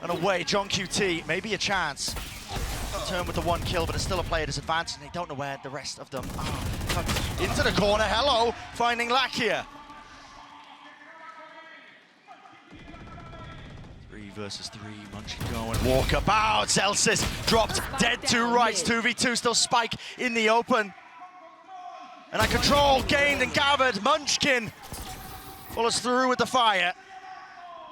and away, johnqt, maybe a chance. Turn with the 1 kill, but it's still a player disadvantage, and they don't know where the rest of them are. Into the corner, hello, finding Lakia. 3 versus 3, Munchkin going, walkabout, Zellsis dropped, dead to rights, 2v2, still Spike in the open. And a control gained and gathered, Munchkin follows through with the fire.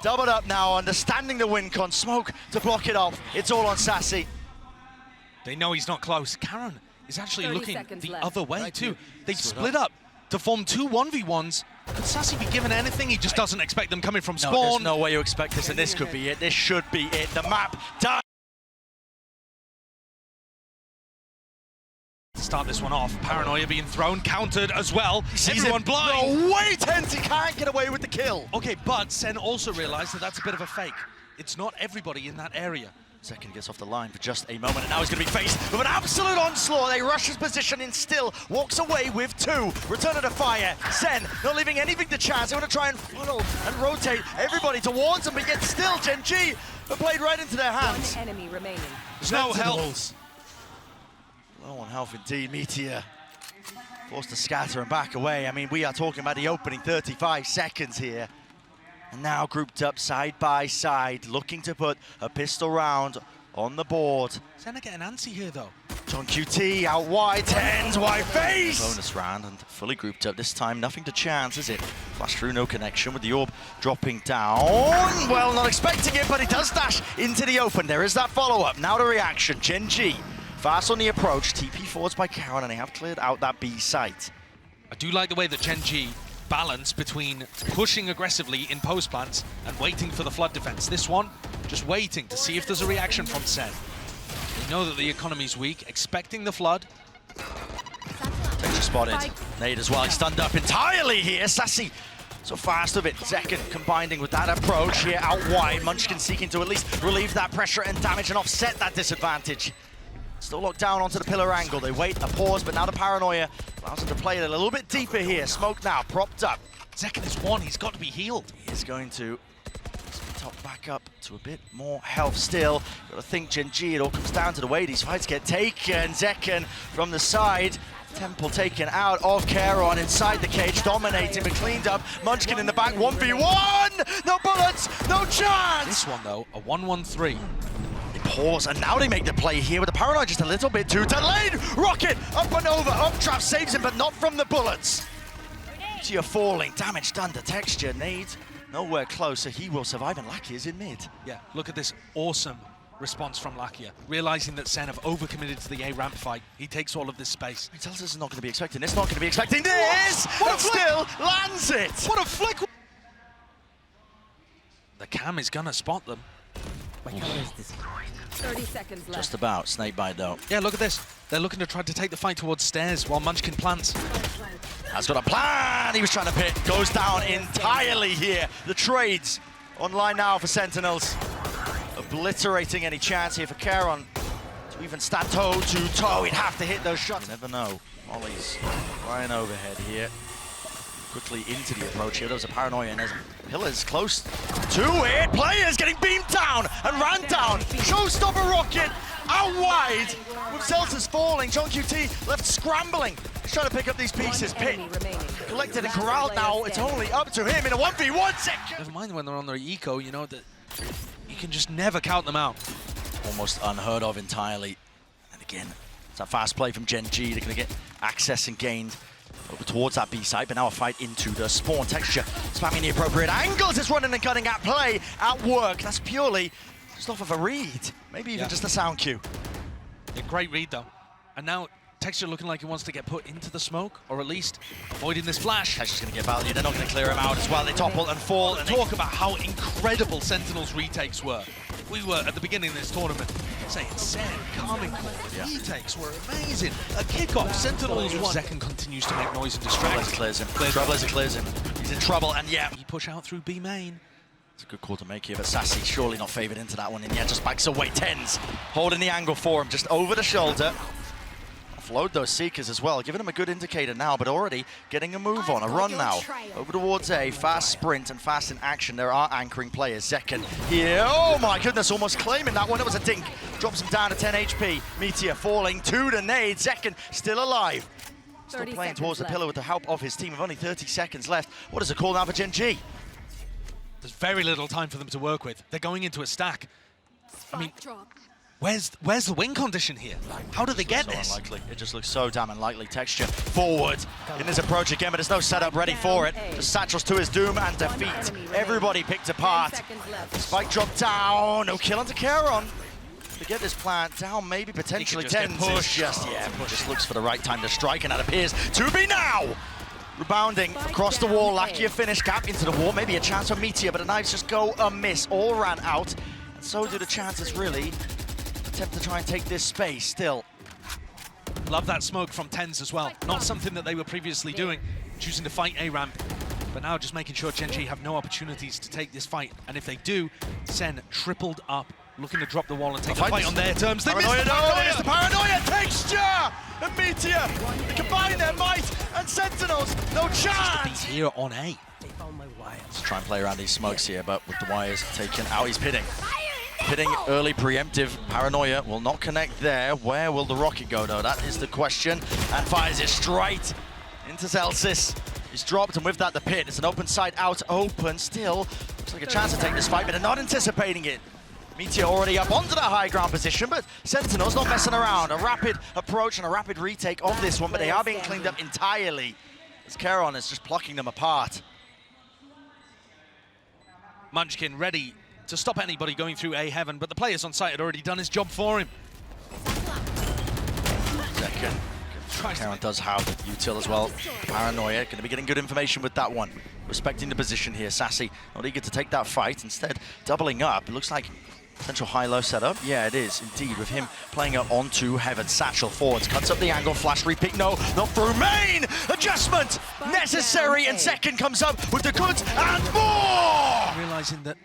Doubled up now, understanding the win con, smoke to block it off, it's all on Sacy.
They know he's not close. Karon is actually looking the other way
right
too. They've split up to form 2 1v1s. Could Sacy be given anything? He just doesn't expect them coming from spawn.
No, there's no way you expect this, and this could be it. This should be it. The map done.
Start this one off. Paranoia being thrown, countered as well. Everyone blind.
No way, TenZ, he can't get away with the kill.
Okay, but Sen also realized that that's a bit of a fake. It's not everybody in that area.
Zekken gets off the line for just a moment, and now he's going to be faced with an absolute onslaught. They rush his position in still, walks away with 2. Return of the fire. Sen not leaving anything to chance. They want to try and funnel and rotate everybody towards him, but yet still Gen.G have played right into their hands.
1 enemy remaining.
There's no help.
Low on health indeed. Meteor forced to scatter and back away. I mean, we are talking about the opening 35 seconds here. And now grouped up side by side, looking to put a pistol round on the board.
Sen are getting antsy here though.
johnqt out wide, TenZ wide face! Bonus round and fully grouped up this time, nothing to chance, is it? Flash through, no connection with the orb dropping down. Well, not expecting it, but he does dash into the open. There is that follow-up, now the reaction. Gen.G fast on the approach, TP forwards by Karon, and they have cleared out that B site.
I do like the way that Gen.G balance between pushing aggressively in post plants and waiting for the flood defense. This one, just waiting to see if there's a reaction from Sen. They know that the economy's weak, expecting the flood.
Texture spotted. Nade as well, he's stunned up entirely here. Sacy so fast of it. Zekken combining with that approach here out wide. Munchkin seeking to at least relieve that pressure and damage and offset that disadvantage. Still locked down onto the pillar angle. They wait, a pause, but now the Paranoia allows them to play it a little bit deeper here. Smoke now, propped up.
Zekken is 1, he's got to be healed.
He is going to top back up to a bit more health still. Got to think Gen.G, it all comes down to the way these fights get taken. Zekken from the side. Temple taken out of Karon inside the cage, dominating but cleaned up. Munchkin in the back, 1v1! No bullets, no chance!
This one though, a 1-1-3.
Pause, and now they make the play here with the Paranoia just a little bit too delayed. Rocket up and over, up trap saves him, but not from the bullets. Meteor falling, damage done to Texture. Nade nowhere close, so he will survive, and Lakia is in mid.
Yeah, look at this awesome response from Lakia. Realizing that Sen have overcommitted to the A ramp fight, he takes all of this space.
He tells us it's not going to be expecting this, not going to be expecting this. What a still lands it.
What a flick! The cam is gonna spot them.
30 seconds left.
Just about. Snake bite though.
Yeah, look at this. They're looking to try to take the fight towards stairs while Munchkin plants.
Has got a plan. He was trying to pit. Goes down entirely here. The trades online now for Sentinels. Obliterating any chance here for Karon to even stand toe to toe. He'd have to hit those shots. You never know. Ollie's flying overhead here. Quickly into the approach here. There was a paranoia and there's pillars close to it. Players getting beamed down and ran down. Showstopper rocket out wide with Zellsis falling. johnqt left scrambling. He's trying to pick up these pieces. Pit collected and corralled now. It's only up to him in a 1v1 section.
Never mind when they're on their eco, you know, that you can just never count them out.
Almost unheard of entirely. And again, it's a fast play from Gen.G. They're going to get access and gained over towards that B site, but now a fight into the spawn. Texture spamming the appropriate angles. It's running and cutting at play, at work. That's purely just off of a read. Maybe even just a sound cue.
Yeah, great read though. And now Texture looking like he wants to get put into the smoke, or at least avoiding this flash.
Texture's going to get value. They're not going to clear him out as well. They topple and fall. And
Talk about how incredible Sentinels retakes were. We were at the beginning of this tournament saying Sen, calming, retakes were amazing. A kickoff, Sentinels won. Zekken continues to make noise and distract.
Trailblazer clears him. Trailblazer clears him. He's in trouble, and yeah.
He push out through B main.
It's a good call to make here, but Sacy surely not favoured into that one, and yeah, just backs away. TenZ holding the angle for him, just over the shoulder. Offload those Seekers as well, giving him a good indicator now, but already getting a move on, a run now. Over towards A, fast sprint and fast in action. There are anchoring players. Zekken here, oh my goodness, almost claiming that one. It was a dink. Drops him down to 10 HP. Meteor falling to the nade. Zekken still alive. Still playing towards the pillar with the help of his team with only 30 seconds left. What is a call now for Gen.G?
There's very little time for them to work with. They're going into a stack. I mean, where's the win condition here? How do they get this?
Unlikely. It just looks so damn unlikely. Texture forward in his approach again, but there's no setup ready for it. Just satchels to his doom and defeat. Everybody picked apart. Spike drop down. No kill onto Karon. To get this plant down, maybe potentially TenZ. Just looks for the right time to strike, and that appears to be now. Rebounding across the wall, Lakia finish gap into the wall, maybe a chance for Meteor, but the knives just go amiss, all ran out. And so do the chances really. Attempt to try and take this space still.
Love that smoke from TenZ as well. Not something that they were previously doing, choosing to fight A ramp, but now just making sure Gen.G have no opportunities to take this fight. And if they do, Sen tripled up, looking to drop the wall and take the fight on their terms. They missed the
paranoia. Texture and Meteor. They combine their might, and Sentinels, no chance.
Here on A.
Let's try and play around these smokes here, but with the wires taken out, he's pitting. Pitting early preemptive. Paranoia will not connect there. Where will the rocket go though? That is the question. And fires it straight into Zellsis. He's dropped, and with that the pit. It's an open side out, open still. Looks like a chance to take this fight, but they're not anticipating it. Meteor already up onto the high ground position, but Sentinels not messing around. A rapid approach and a rapid retake of this one, but they are being cleaned up entirely as Karon is just plucking them apart.
Munchkin ready to stop anybody going through A heaven, but the players on site had already done his job for him.
Zekken. Karon does have util as well. Paranoia, going to be getting good information with that one. Respecting the position here. Sacy not eager to take that fight, instead doubling up. It looks like potential high-low setup. Yeah, it is indeed, with him playing up onto heaven. Satchel forwards, cuts up the angle, flash repick, no, not through main! Adjustment necessary, and Zekken comes up with the goods and more!
Realizing that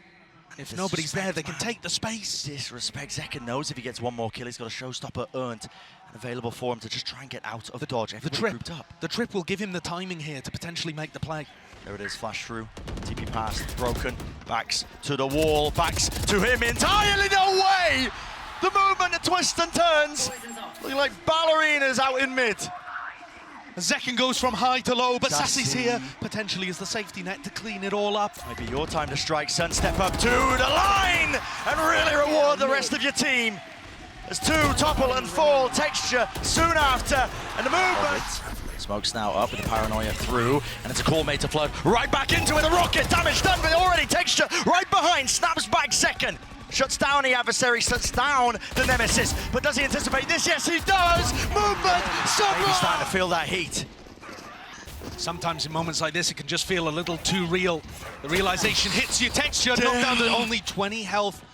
if nobody's there, they can take the space.
Disrespect. Zekken knows if he gets one more kill, he's got a showstopper earned and available for him to just try and get out of the dodge.
The trip will give him the timing here to potentially make the play.
There it is, flash through, TP pass, broken, backs to the wall, backs to him entirely, no way! The movement, the twists and turns, looking like ballerinas out in mid.
Zekken goes from high to low, but Sacy's here, potentially as the safety net to clean it all up.
Might be your time to strike, son. Step up to the line and really reward the rest of your team. As two topple and fall, Texture soon after, and the movement. Smoke's now up with the paranoia through, and it's a call made to flood right back into it. The rocket damage done, but already Texture right behind, snaps back Zekken. Shuts down the adversary, shuts down the nemesis. But does he anticipate this? Yes, he does! Movement! Maybe starting to feel that heat.
Sometimes in moments like this, it can just feel a little too real. The realization hits you. Texture knocked down to only 20 health.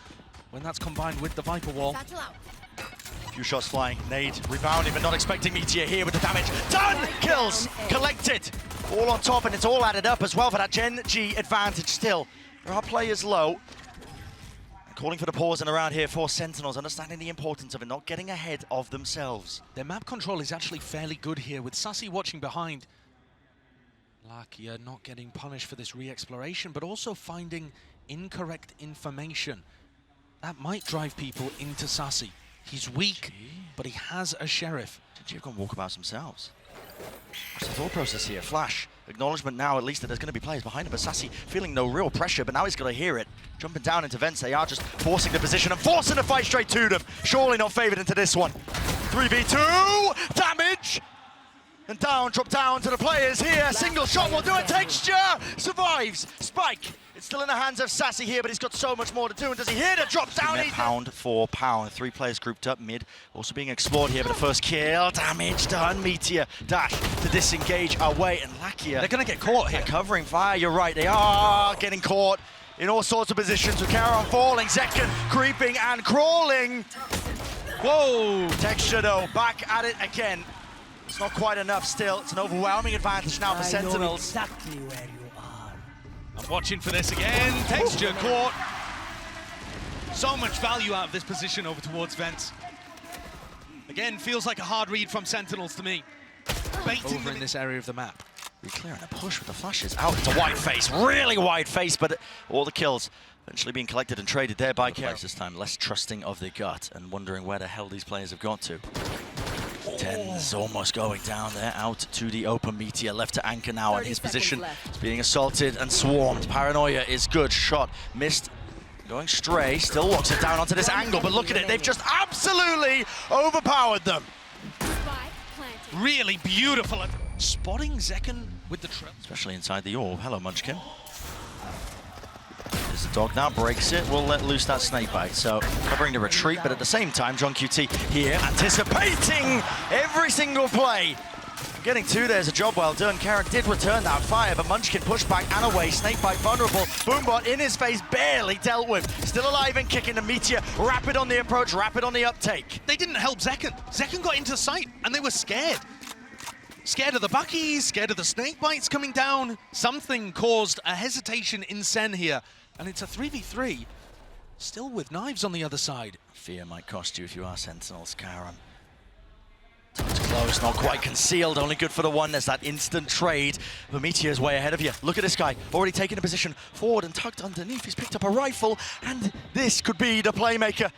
when that's combined with the Viper wall.
Few shots flying, nade, rebounding, but not expecting Meteor here with the damage. Done! Kills! Collected! All on top, and it's all added up as well for that Gen.G advantage still. There are players low. Calling for the pause and around here for Sentinels, understanding the importance of it, not getting ahead of themselves.
Their map control is actually fairly good here, with Sacy watching behind. Lakia not getting punished for this re-exploration, but also finding incorrect information. That might drive people into Sacy. He's weak, but he has a sheriff.
Gen.G have gone walkabouts themselves. What's the thought process here? Flash. Acknowledgement now, at least, that there's going to be players behind him, but Sacy feeling no real pressure, but now he's got to hear it. Jumping down into vents, they are just forcing the position and forcing the fight straight to them. Surely not favoured into this one. 3v2, damage! And down, drop down to the players here. Single shot will do it. Texture survives. Spike. It's still in the hands of Sacy here, but he's got so much more to do. And does he hit it? Drops down. Pound for pound. 3 players grouped up mid. Also being explored here, but the first kill. Damage done. Meteor dash to disengage away. And Lakia.
They're going to get caught here.
Covering fire. You're right. They are getting caught in all sorts of positions with Karon falling. Zekken creeping and crawling. Whoa. Texture though. Back at it again. It's not quite enough still. It's an overwhelming advantage now for Sentinels.
Know exactly where you are.
I'm watching for this again. Texture caught. So much value out of this position over towards vents. Again, feels like a hard read from Sentinels to me. Baiting over in this area of the map.
Reclearing a push with the flashes out. It's a wide face, really wide face, but all the kills eventually being collected and traded there by Karon. This time less trusting of the gut and wondering where the hell these players have got to. TenZ almost going down there, out to the open. Meteor left to anchor now, and his position is being assaulted and swarmed. Paranoia is good, shot missed, going stray, still walks it down onto this angle, but look at it, they've just absolutely overpowered them.
Really beautiful at spotting Zekken with the trip.
Especially inside the orb. Hello, Munchkin. There's the dog now, breaks it, will let loose that snake bite. So covering the retreat, but at the same time, johnqt here, anticipating every single play. Getting two, there's a job well done. Karon did return that fire, but Munchkin pushed back and away. Snakebite vulnerable. Boombot in his face, barely dealt with. Still alive and kicking the Meteor. Rapid on the approach, rapid on the uptake.
They didn't help Zekken. Zekken got into sight, and they were scared. Scared of the buckies, scared of the snakebites coming down. Something caused a hesitation in Sen here, and it's a 3v3, still with knives on the other side.
Fear might cost you if you are Sentinels, Karon. It's close, not quite concealed, only good for the one. There's that instant trade. But Meteor's way ahead of you. Look at this guy, already taking a position forward and tucked underneath. He's picked up a rifle, and this could be the playmaker.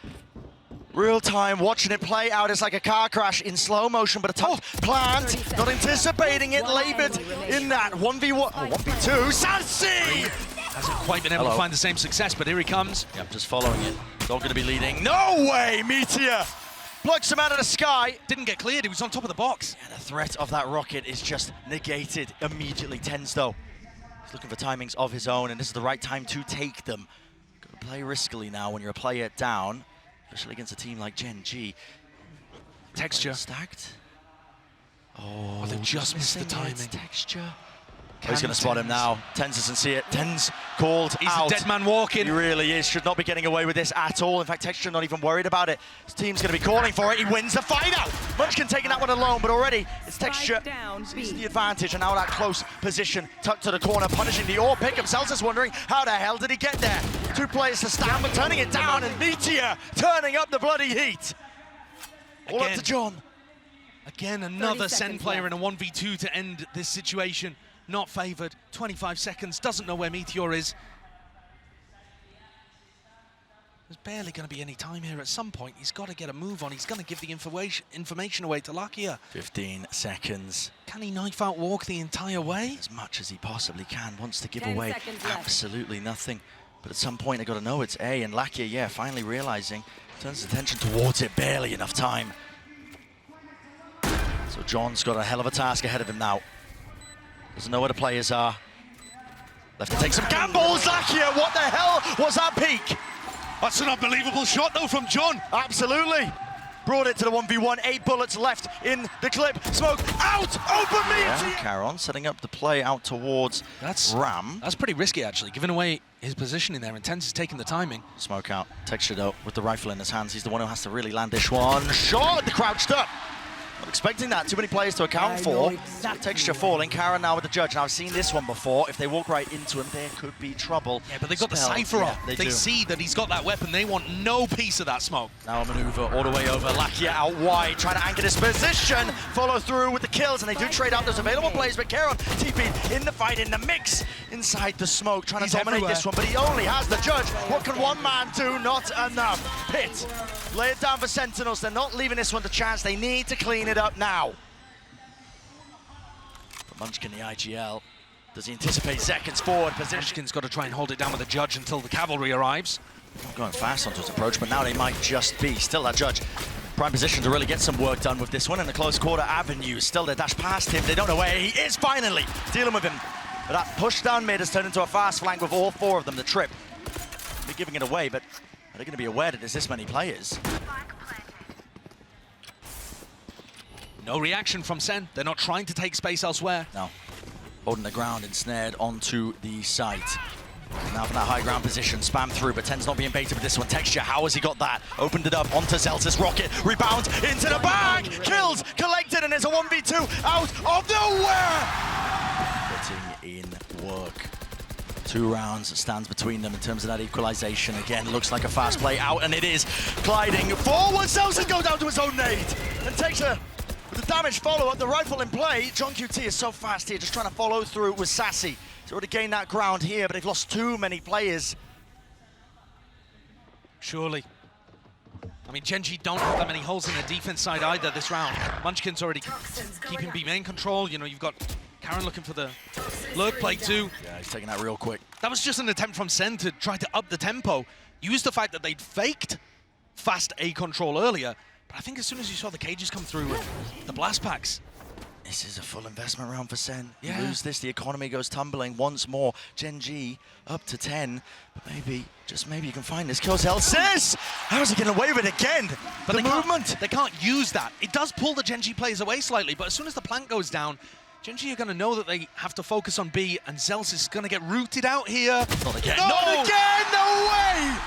Real time, watching it play out. It's like a car crash in slow motion, but a tough plant. Not anticipating it, labored in that 1v1, oh, 1v2. Sacy!
Hasn't quite been able to find the same success, but here he comes.
Yep, just following it. It's all going to be leading. No way, Meteor! Plucks him out of the sky.
Didn't get cleared, he was on top of the box.
And the threat of that rocket is just negated immediately. TenZ though, he's looking for timings of his own, and this is the right time to take them. Got to play riskily now when you're a player down, especially against a team like Gen.G.
Texture.
Stacked.
Oh, they just missed the timing.
Texture. Oh, he's going to spot him now. TenZ doesn't see it. TenZ called
He's
out.
a dead man walking.
He really is. Should not be getting away with this at all. In fact, Texture not even worried about it. His team's going to be calling for it. He wins the fight out. Munchkin taking that one alone, but already it's Texture sees the advantage, and now that close position tucked to the corner, punishing the orb pick. Zellsis wondering how the hell did he get there. 2 players to stand, but turning it down, and Meteor turning up the bloody heat. All up to John.
Again, another Sen player in a 1v2 to end this situation. Not favoured, 25 seconds, doesn't know where Meteor is. There's barely going to be any time here. At some point, he's got to get a move on. He's going to give the information away to Lakia.
15 seconds.
Can he knife out walk the entire way?
As much as he possibly can. Wants to give away absolutely nothing. But at some point, they've got to know it's A. And Lakia, yeah, finally realising, turns his attention towards it. Barely enough time. So John's got a hell of a task ahead of him now. Doesn't know where the players are. Left to take some gambles. Lakia, what the hell was that peak?
That's an unbelievable shot, though, from John.
Absolutely. brought it to the 1v1. 8 bullets left in the clip. Smoke out, open me!
Yeah.
Karon setting up the play out towards Ram.
That's pretty risky, actually, giving away his position in there, and TenZ is taking the timing.
Smoke out, Texture though, with the rifle in his hands. He's the one who has to really land this one. Shot, the crouched up. Not expecting that, too many players to account for. Texture falling, Karon now with the judge. Now I've seen this one before. If they walk right into him, there could be trouble.
Yeah, but they've got the Cypher on. They see that he's got that weapon. They want no piece of that smoke.
Now a maneuver all the way over. Lakia out wide, trying to anchor this position. Follow through with the kills, and they do trade out those available players, but Karon TP'd in the fight, in the mix, inside the smoke, trying to dominate this one, but he only has the judge. What can one man do? Not enough. Pit, lay it down for Sentinels. They're not leaving this one to chance. They need to clean it up now. For Munchkin, the IGL. Does he anticipate Zekken's forward position?
Munchkin's got to try and hold it down with the judge until the cavalry arrives.
Not going fast onto his approach, but now they might just be. Still that judge. Prime position to really get some work done with this one in the close quarter avenue. Still they dash past him. They don't know where he is finally. Dealing with him. But that push down mid has turned into a fast flank with all 4 of them. The trip. They're giving it away, but are they going to be aware that there's this many players?
No reaction from Sen. They're not trying to take space elsewhere.
No. Holding the ground and snared onto the site. Now from that high ground position, spam through, but TenZ not being baited with this one. Texture, how has he got that? Opened it up onto Zellsis, rocket, rebound into the bag! Kills, collected, and there's a 1v2 out of nowhere! Putting in work. 2 rounds stands between them in terms of that equalization. Again, looks like a fast play out, and it is gliding forward. Zellsis goes down to his own nade, and Texture with the damage follow-up, the rifle in play. johnqt is so fast here, just trying to follow through with Sacy. He's already gained that ground here, but they've lost too many players.
Surely. I mean, Gen.G don't have that many holes in their defense side either this round. Munchkin's already keeping B main control. You know, you've got Karon looking for the lurk play too.
Yeah, he's taking that real quick.
That was just an attempt from Sen to try to up the tempo. Use the fact that they'd faked fast A control earlier, but I think as soon as you saw the cages come through with the blast packs,
this is a full investment round for Sen.
Yeah.
You lose this, the economy goes tumbling once more. Gen.G up to 10, but maybe, just maybe you can find this kill. Zellsis! How's he getting away with it again?
But
the movement!
They can't use that. It does pull the Gen.G players away slightly, but as soon as the plank goes down, Gen.G are going to know that they have to focus on B, and Zellsis is going to get rooted out here.
Not again.
No!
Not again! No way!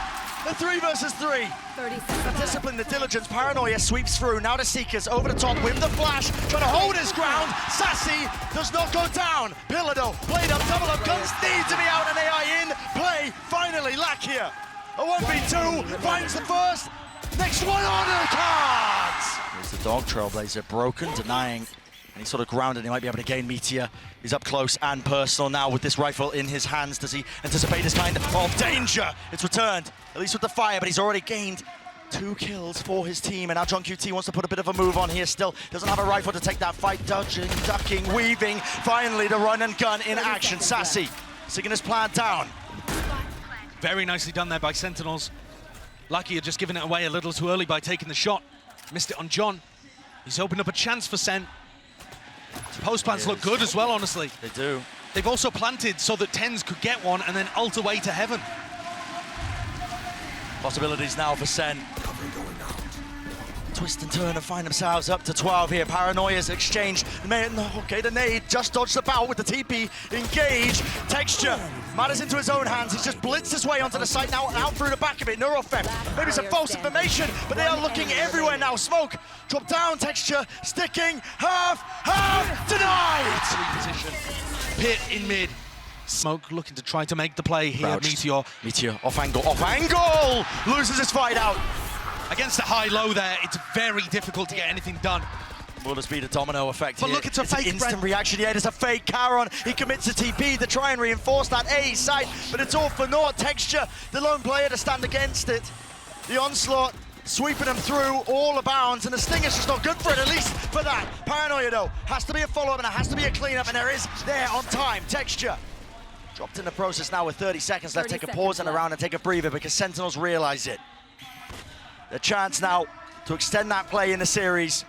The 3 versus 3.
30
The
seconds.
discipline, the diligence, paranoia sweeps through. Now the Seekers over the top with the flash, trying to hold his ground. Sacy does not go down. Pillar played up, double up, guns need to be out, and they are in play. Finally, Lakia. A 1v2 finds the first. Next one on the cards. Here's the dog trailblazer, broken, denying. And he's sort of grounded, he might be able to gain Meteor. He's up close and personal now with this rifle in his hands. Does he anticipate this kind of danger? It's returned, at least with the fire, but he's already gained 2 kills for his team. And now johnqt wants to put a bit of a move on here still. Doesn't have a rifle to take that fight. Dodging, ducking, weaving. Finally, the run and gun in action. Sacy, singing his plan down.
Very nicely done there by Sentinels. Lakia just giving it away a little too early by taking the shot. Missed it on John. He's opened up a chance for Sen. Post plants look good as well, honestly.
They do.
They've also planted so that TenZ could get one and then ult away to heaven.
Possibilities now for Sen. Twist and turn and find themselves up to 12 here. Paranoia's exchanged. Okay, the nade just dodged the bout with the TP. Engage. Texture. Matters into his own hands. He's just blitzed his way onto the site now, out through the back of it. Neurofem. Maybe some false information, but they are looking everywhere now. Smoke. Drop down. Texture. Sticking. Half. Denied.
3 position. Pit in mid. Smoke looking to try to make the play here.
Crouched.
Meteor.
Off angle. Loses his fight out.
Against the high-low there, it's very difficult to get anything done.
Will this be the domino effect
But
here?
look, it's a fake,
an instant
Brent.
reaction. Yeah, it's a fake. Karon, he commits a TP to try and reinforce that A side, but it's all for naught. Texture, the lone player to stand against it. The onslaught sweeping them through all the bounds, and the Stinger's just not good for it, at least for that. Paranoia, though, has to be a follow-up, and it has to be a clean-up, and there is there on time. Texture dropped in the process now with 30 seconds left. Take a pause in the round and take a breather because Sentinels realize it. The chance now to extend that play in the series,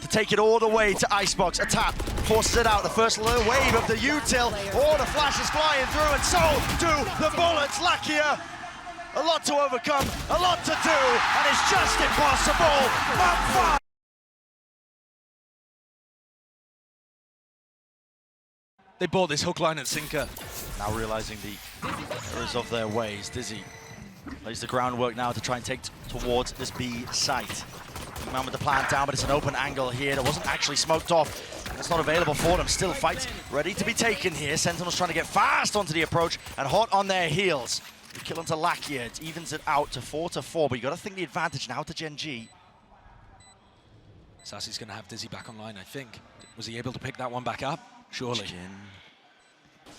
to take it all the way to Icebox. A tap forces it out. The first wave of the util. All the flashes flying through, and so do the bullets. Lakia a lot to overcome, a lot to do, and it's just impossible. MAÇ.
They bought this hook, line, and sinker.
Now realizing the errors of their ways, Dizzy lays the groundwork now to try and take towards this B site. Man with the plant down, but it's an open angle here that wasn't actually smoked off. That's not available for them. Still fights ready to be taken here. Sentinels trying to get fast onto the approach and hot on their heels. The kill onto Lakia, it evens it out to 4-4, but you got to think the advantage now to Gen.G.
Sacy's going to have Dizzy back online, I think. Was he able to pick that one back up? Surely.
Munchkin.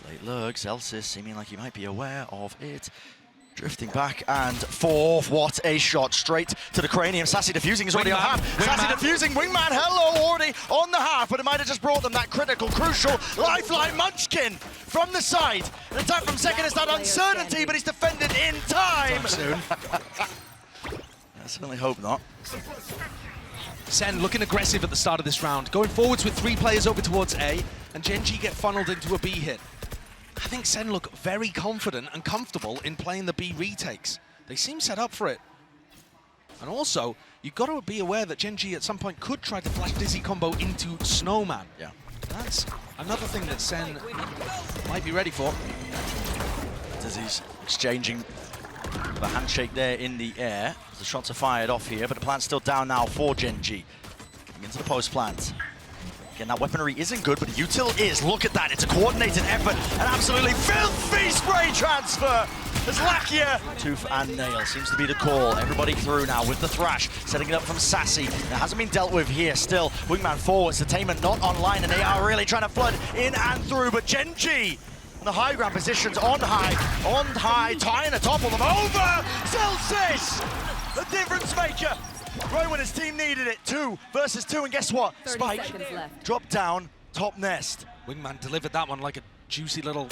Late lurk, Zellsis seeming like he might be aware of it. Drifting back and forth, what a shot, straight to the cranium. Sacy defusing is already on half. Sacy defusing, wingman, hello, already on the half, but it might have just brought them that critical, crucial lifeline. Munchkin from the side. An attack from second is that uncertainty, but he's defended in time.
Soon.
I certainly hope not.
Sen looking aggressive at the start of this round, going forwards with 3 players over towards A, and Gen.G get funneled into a B hit. I think Sen look very confident and comfortable in playing the B retakes. They seem set up for it. And also, you've got to be aware that Gen.G at some point could try to flash Dizzy combo into Snowman.
Yeah.
That's another thing that Sen might be ready for.
Dizzy's exchanging the handshake there in the air. The shots are fired off here, but the plant's still down now for Gen.G. Coming into the post plant. Again, that weaponry isn't good, but the util is. Look at that, it's a coordinated effort. An absolutely filthy spray transfer. There's Lakia. Tooth and nail seems to be the call. Everybody through now with the thrash. Setting it up from Sacy. It hasn't been dealt with here still. Wingman forwards, Entertainment not online, and they are really trying to flood in and through, but Gen.G in the high ground positions on high, trying to topple them over. Zellsis, the difference maker. Right when his team needed it, 2 versus 2, and guess what? Spike, drop down, top nest.
Wingman delivered that one like a juicy little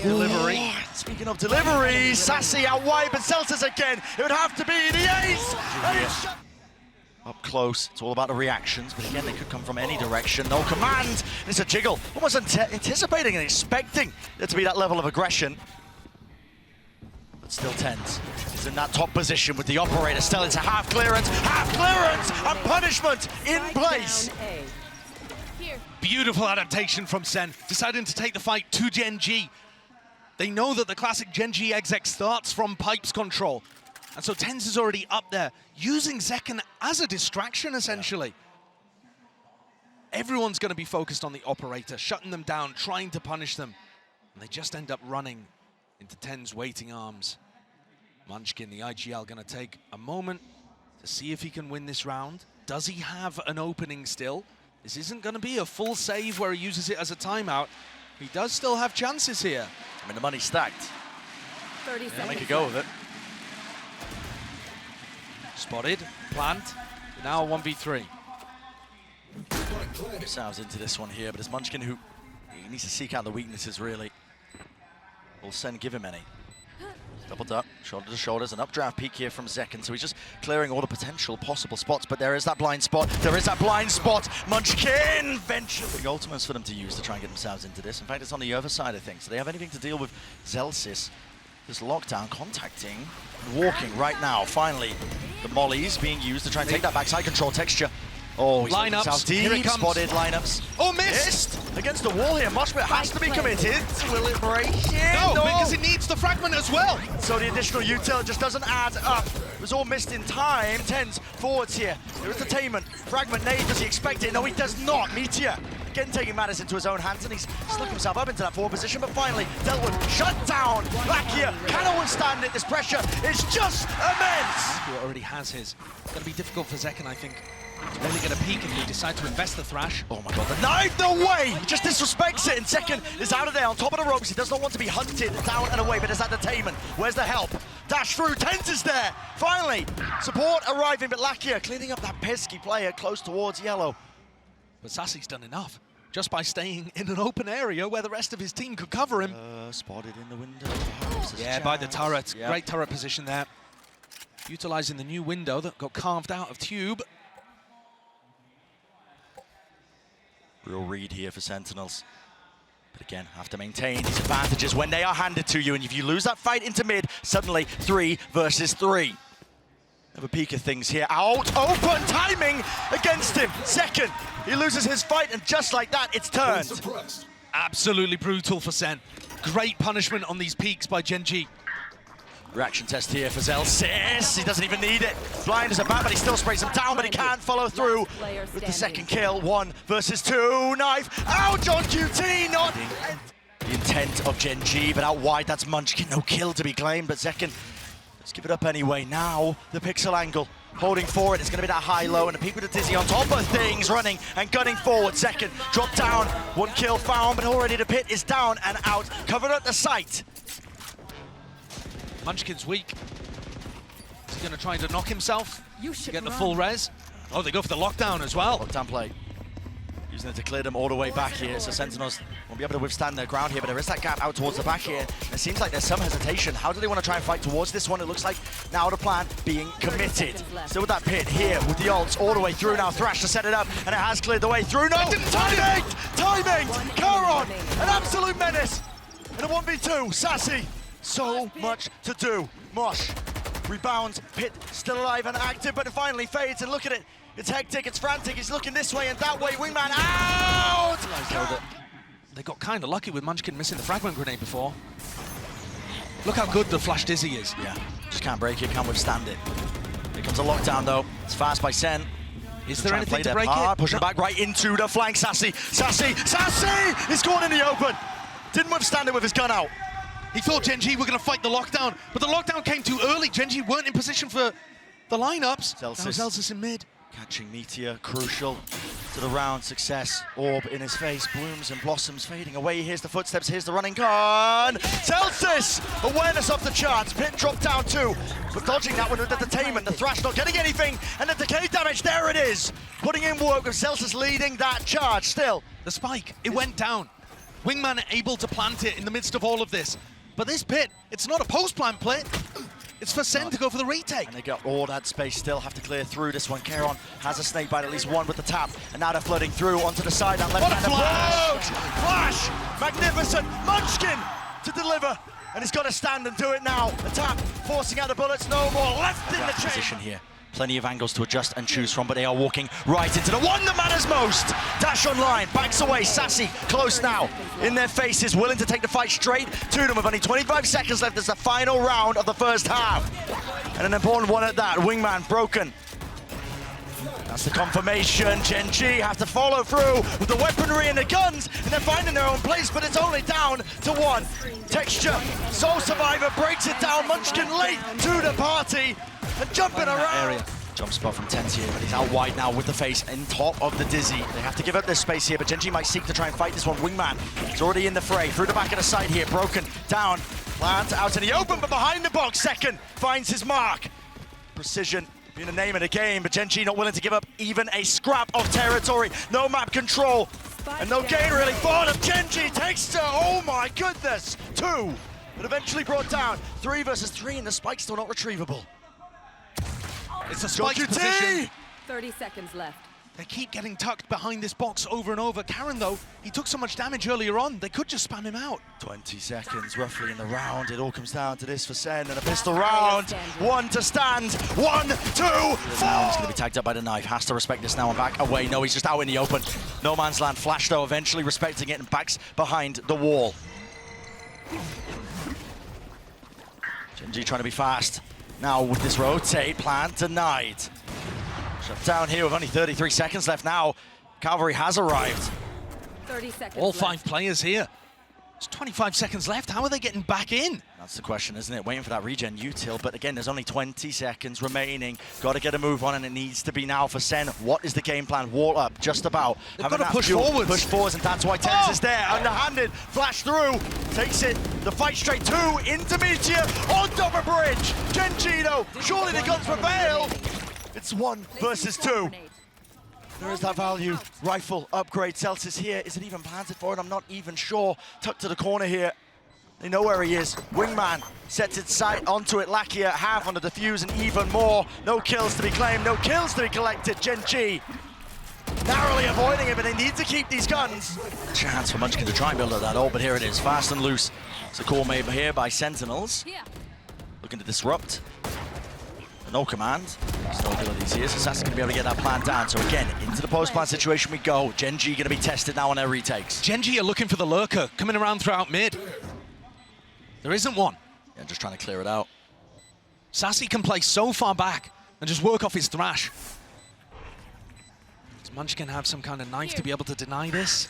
Delivery. Speaking of delivery, Sacy out wide, but Zellsis again. It would have to be the ace. And it's up close, it's all about the reactions, but again, they could come from any direction. No command, and it's a jiggle. Almost anticipating and expecting there to be that level of aggression. But still TenZ is in that top position with the operator. Still, it's a half clearance, and punishment in place.
beautiful adaptation from Sen, deciding to take the fight to Gen.G. They know that the classic Gen.G exec starts from pipes control. And so TenZ is already up there, using zekken as a distraction, essentially. Everyone's going to be focused on the operator, shutting them down, trying to punish them. And they just end up running into TenZ's waiting arms. Munchkin, the IGL, going to take a moment to see if he can win this round. Does he have an opening still? This isn't going to be a full save where he uses it as a timeout. He does still have chances here.
I mean, the money's stacked.
30 seconds.
Make a go of it.
Spotted, plant, now 1v3.
Sounds into this one here, but it's Munchkin who he needs to seek out the weaknesses, really. Will Sen give him any? Doubled up, shoulder to shoulders, an updraft peak here from zekken, so he's just clearing all the potential possible spots, but there is that blind spot, Munchkin ventures. Big ultimates for them to use to try and get themselves into this. In fact, it's on the other side of things. Do they have anything to deal with Zellsis? This lockdown, contacting, walking right now. Finally, the mollies being used to try and take that backside control texture. Oh, he's
lineups,
deep,
here it comes.
spotted lineups.
Oh, missed!
Against the wall here, Moshpit has to be committed. Will it break? Yeah,
no, because it needs the fragment as well.
So the additional util just doesn't add up. It was all missed in time. TenZ forwards here. There is entertainment. Fragment nade, does he expect it? No, he does not. Meteor again taking matters into his own hands, and he's slipped himself up into that forward position, but finally dealt with. Shut down. Lakia cannot withstand it. This pressure is just immense.
He already has his. It's going to be difficult for zekken, I think, to really get a peek if they decide to invest the thrash.
Oh my god, the knife, no way! He just disrespects it, and zekken is out of there on top of the ropes. He does not want to be hunted down and away, but there's that entertainment. Where's the help? Dash through, TenZ is there! Finally, support arriving, but Lakia cleaning up that pesky player close towards yellow.
But Sacy's done enough, just by staying in an open area where the rest of his team could cover him.
Spotted in the window.
Yeah, by the turret. Yep. Great turret position there. Utilizing the new window that got carved out of Tube.
Real read here for Sentinels. Again, have to maintain these advantages when they are handed to you, and if you lose that fight into mid, suddenly 3 versus 3. Have a peek at things here. Out, open, timing against him. Second, he loses his fight, and just like that, it's turned.
Absolutely brutal for Sen. Great punishment on these peaks by Gen.G.
Reaction test here for Zellsis. He doesn't even need it. Blind as a bat, but he still sprays him down, but he can't follow through with the second kill. 1 versus 2. Knife. Out, johnqt. Not the intent of Gen.G, but out wide, that's Munchkin. No kill to be claimed, but Zekken, let's give it up anyway. Now, the pixel angle. Holding forward, it's going to be that high-low, and a peek with the dizzy on top of things, running and gunning forward. Zekken dropped down, 1 kill found, but already the pit is down and out, covered at the site.
Munchkin's weak. Is he going to try to knock himself to get the full res? Oh, they go for the lockdown as well.
Lockdown play. Using it to clear them all the way back here, so Sentinels won't be able to withstand their ground here, but there is that gap out towards the back here. And it seems like there's some hesitation. How do they want to try and fight towards this one? It looks like now the plan being committed. Still with that pit here with the ults all the way through now. Thrash to set it up, and it has cleared the way through. No! Timing! Timing! Karon! An absolute menace! And a 1v2, Sacy. So much to do. Mosh rebounds, pit still alive and active, but it finally fades, and look at it. It's hectic, it's frantic, he's looking this way and that way. Wingman out!
They got kind of lucky with Munchkin missing the fragment grenade before. Look how good the flash dizzy is.
Yeah, just can't break it, can't withstand it. Here comes a lockdown though. It's fast by Sen.
Is there anything to break it?
Pushing back right into the flank. Sacy! He's caught in the open. Didn't withstand it with his gun out.
He thought Gen.G were going to fight the lockdown, but the lockdown came too early. Gen.G weren't in position for the lineups. Zellsis in mid.
Catching Meteor, crucial to the round. Success, orb in his face, blooms and blossoms fading away. Here's the footsteps, here's the running con. Zellsis, awareness off the charts. Pit dropped down too, but dodging that one with the detainment. The Thrash not getting anything, and the decay damage, there it is. Putting in work with Zellsis leading that charge still.
The spike, it went down. Wingman able to plant it in the midst of all of this. But this pit, it's not a post-plant play. It's for Sen to go for the retake.
And they got all that space, still have to clear through this one. Karon has a snake bite, at least one with the tap. And now they're flooding through onto the side. That left-hander flash! Magnificent! Munchkin to deliver. And he's got to stand and do it now. The tap, forcing out the bullets, no more. Left in the position here. Plenty of angles to adjust and choose from, but they are walking right into the one that matters most. Dash online, backs away, Sacy close now. In their faces, willing to take the fight straight to them with only 25 seconds left as the final round of the first half. And an important one at that, Wingman broken. That's the confirmation. Gen.G have to follow through with the weaponry and the guns, and they're finding their own place, but it's only down to 1. Texture, Soul Survivor breaks it down. Munchkin late to the party. And jumping around. Area. Jump spot from TenZ here, but he's out wide now with the face in top of the dizzy. They have to give up this space here, but Gen.G might seek to try and fight this one. Wingman is already in the fray. Through the back of the side here, broken down. Plant out in the open, but behind the box. Second finds his mark. Precision being the name of the game, but Gen.G not willing to give up even a scrap of territory. No map control, and no gain really for them. Gen.G takes to, oh my goodness, 2, but eventually brought down. 3 versus 3, and the spike's still not retrievable.
It's a spike position.
30 seconds left.
They keep getting tucked behind this box over and over. Karon, though, he took so much damage earlier on, they could just spam him out.
20 seconds roughly in the round. It all comes down to this for Sen, and a pistol round. 1 to stand. 1, 2, 4. He's going to be tagged up by the knife. Has to respect this now and back away. No, he's just out in the open. No man's land. Flash, though, eventually respecting it and backs behind the wall. Gen.G trying to be fast. Now with this rotate, plan denied. Shut down here with only 33 seconds left now. Cavalry has arrived.
30 seconds
All
left.
5 players here. There's 25 seconds left. How are they getting back in?
That's the question, isn't it? Waiting for that regen util, but again, there's only 20 seconds remaining. Got to get a move on, and it needs to be now for Sen. What is the game plan? Wall up, just about.
They've got to push forwards.
Push forwards, and that's why TenZ is there. Underhanded, flash through, takes it. The fight straight 2 into Meteor on top of bridge. Gen.G though, surely the guns prevail. It's 1 versus 2. There is that value. Rifle upgrade. Zellsis here. Is it even planted for it? I'm not even sure. Tucked to the corner here. They know where he is. Wingman sets its sight onto it. Lakia half on the defuse and even more. No kills to be claimed. No kills to be collected. Gen.G narrowly avoiding it, but they need to keep these guns. Chance for Munchkin to try and build up that ult, but here it is, fast and loose. It's a call made here by Sentinels. Looking to disrupt. No command. There's no abilities here, so Sacy's going to be able to get that plan down. So again, into the post-plan situation we go. Gen.G going to be tested now on their retakes.
Gen.G are looking for the lurker, coming around throughout mid. There isn't one.
Yeah, just trying to clear it out.
Sacy can play so far back and just work off his thrash. Does Munchkin have some kind of knife to be able to deny this?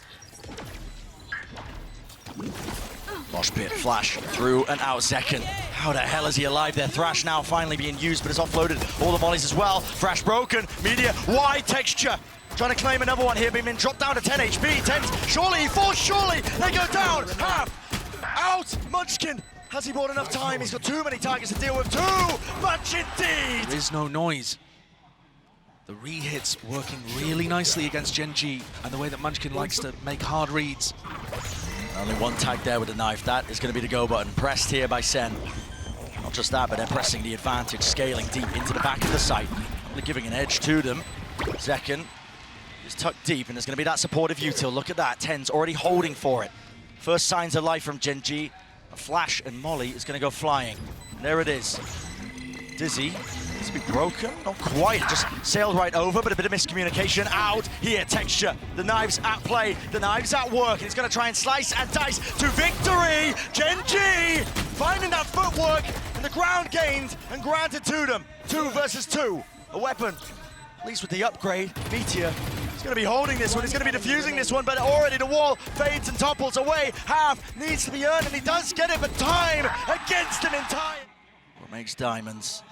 Mosh pit, flash, through and out, zekken. How the hell is he alive? Their thrash now finally being used, but it's offloaded. All the mollies as well. Thrash broken, media, wide texture. Trying to claim another one here, being dropped down to 10 HP. TenZ, surely he falls, surely they go down. Half, out, Munchkin. Has he bought enough time? He's got too many targets to deal with. Too much indeed.
There is no noise. The re-hits working really nicely against Gen.G and the way that Munchkin likes to make hard reads.
Only one tag there with a knife. That is going to be the go button. Pressed here by Sen. Not just that, but they're pressing the advantage, scaling deep into the back of the site. Only giving an edge to them. Zekken is tucked deep, and there's going to be that supportive util. Look at that. TenZ already holding for it. First signs of life from Gen.G. A flash, and Molly is going to go flying. And there it is. Dizzy. Needs to be broken. Not quite. Just sailed right over, but a bit of miscommunication. Out here, texture. The knife's at play. The knife's at work. And he's going to try and slice and dice to victory. Gen.G finding that footwork and the ground gained and granted to them. 2 versus 2. A weapon. At least with the upgrade, Meteor. He's going to be holding this one. He's going to be defusing this one, but already the wall fades and topples away. Half needs to be earned, and he does get it, but time against him in time. What makes diamonds?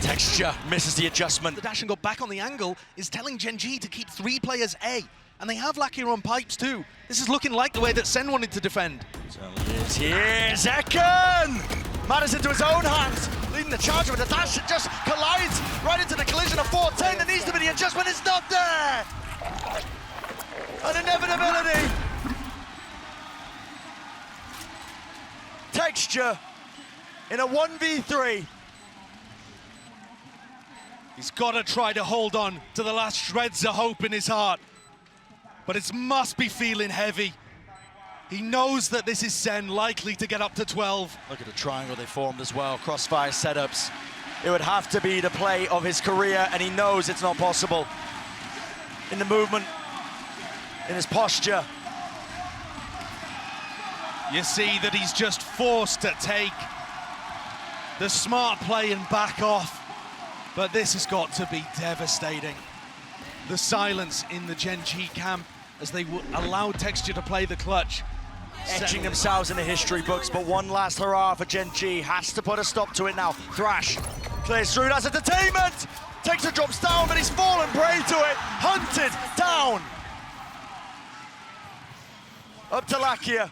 Texture misses the adjustment.
The dash and go back on the angle is telling Gen.G to keep 3 players A. And they have Lakia on pipes too. This is looking like the way that Sen wanted to defend.
Certainly is here. Zekken! Matters into his own hands. Leading the charge with the dash. It just collides right into the collision of 410. There needs to be the adjustment. It's not there! An inevitability. Texture in a 1v3.
He's got to try to hold on to the last shreds of hope in his heart. But it must be feeling heavy. He knows that this is Sen likely to get up to 12.
Look at the triangle they formed as well. Crossfire setups. It would have to be the play of his career, and he knows it's not possible. In the movement, in his posture.
You see that he's just forced to take the smart play and back off. But this has got to be devastating. The silence in the Gen.G camp as they allowed Texture to play the clutch.
Etching themselves in the history books, but one last hurrah for Gen.G. Has to put a stop to it now. Thrash clears through, that's entertainment! Texture drops down, but he's fallen prey to it. Hunted down. Up to Lakia.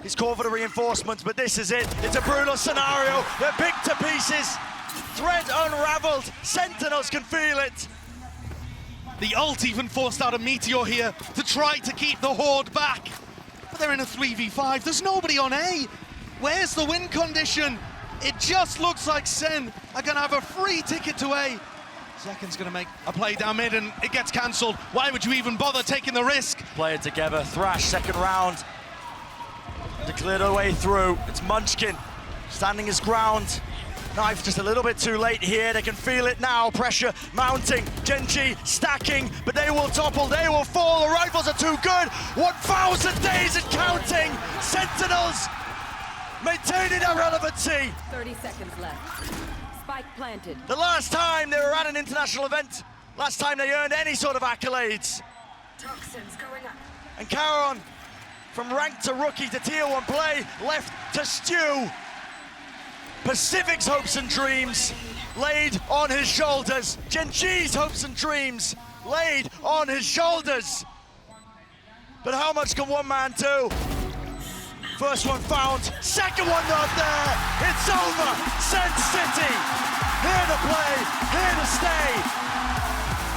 He's called for the reinforcements, but this is it. It's a brutal scenario. They're picked to pieces. Thread unraveled. Sentinels can feel it.
The ult even forced out a Meteor here to try to keep the Horde back. But they're in a 3v5. There's nobody on A. Where's the win condition? It just looks like Sen are going to have a free ticket to A. Zekken's going to make a play down mid and it gets cancelled. Why would you even bother taking the risk?
Play it together. Thrash, second round. To clear the way through. It's Munchkin standing his ground. Knife just a little bit too late here. They can feel it now. Pressure mounting. Gen.G stacking, but they will topple. They will fall. The rifles are too good. 1,000 days and counting. Sentinels maintaining their relevancy.
30 seconds left. Spike planted.
The last time they were at an international event, last time they earned any sort of accolades.
Toxins going up.
And Karon, from ranked to rookie to tier 1 play, left to stew. Pacific's hopes and dreams laid on his shoulders. Gen.G's hopes and dreams laid on his shoulders. But how much can one man do? First one found, second one not there. It's over. Sen City, here to play, here to stay.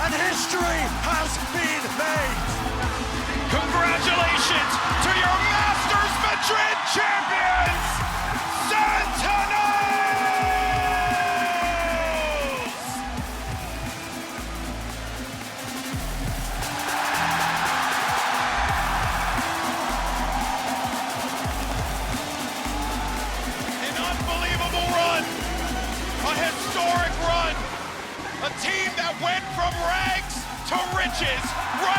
And history has been made.
Congratulations to your Masters Madrid champions, Sentinels! matches right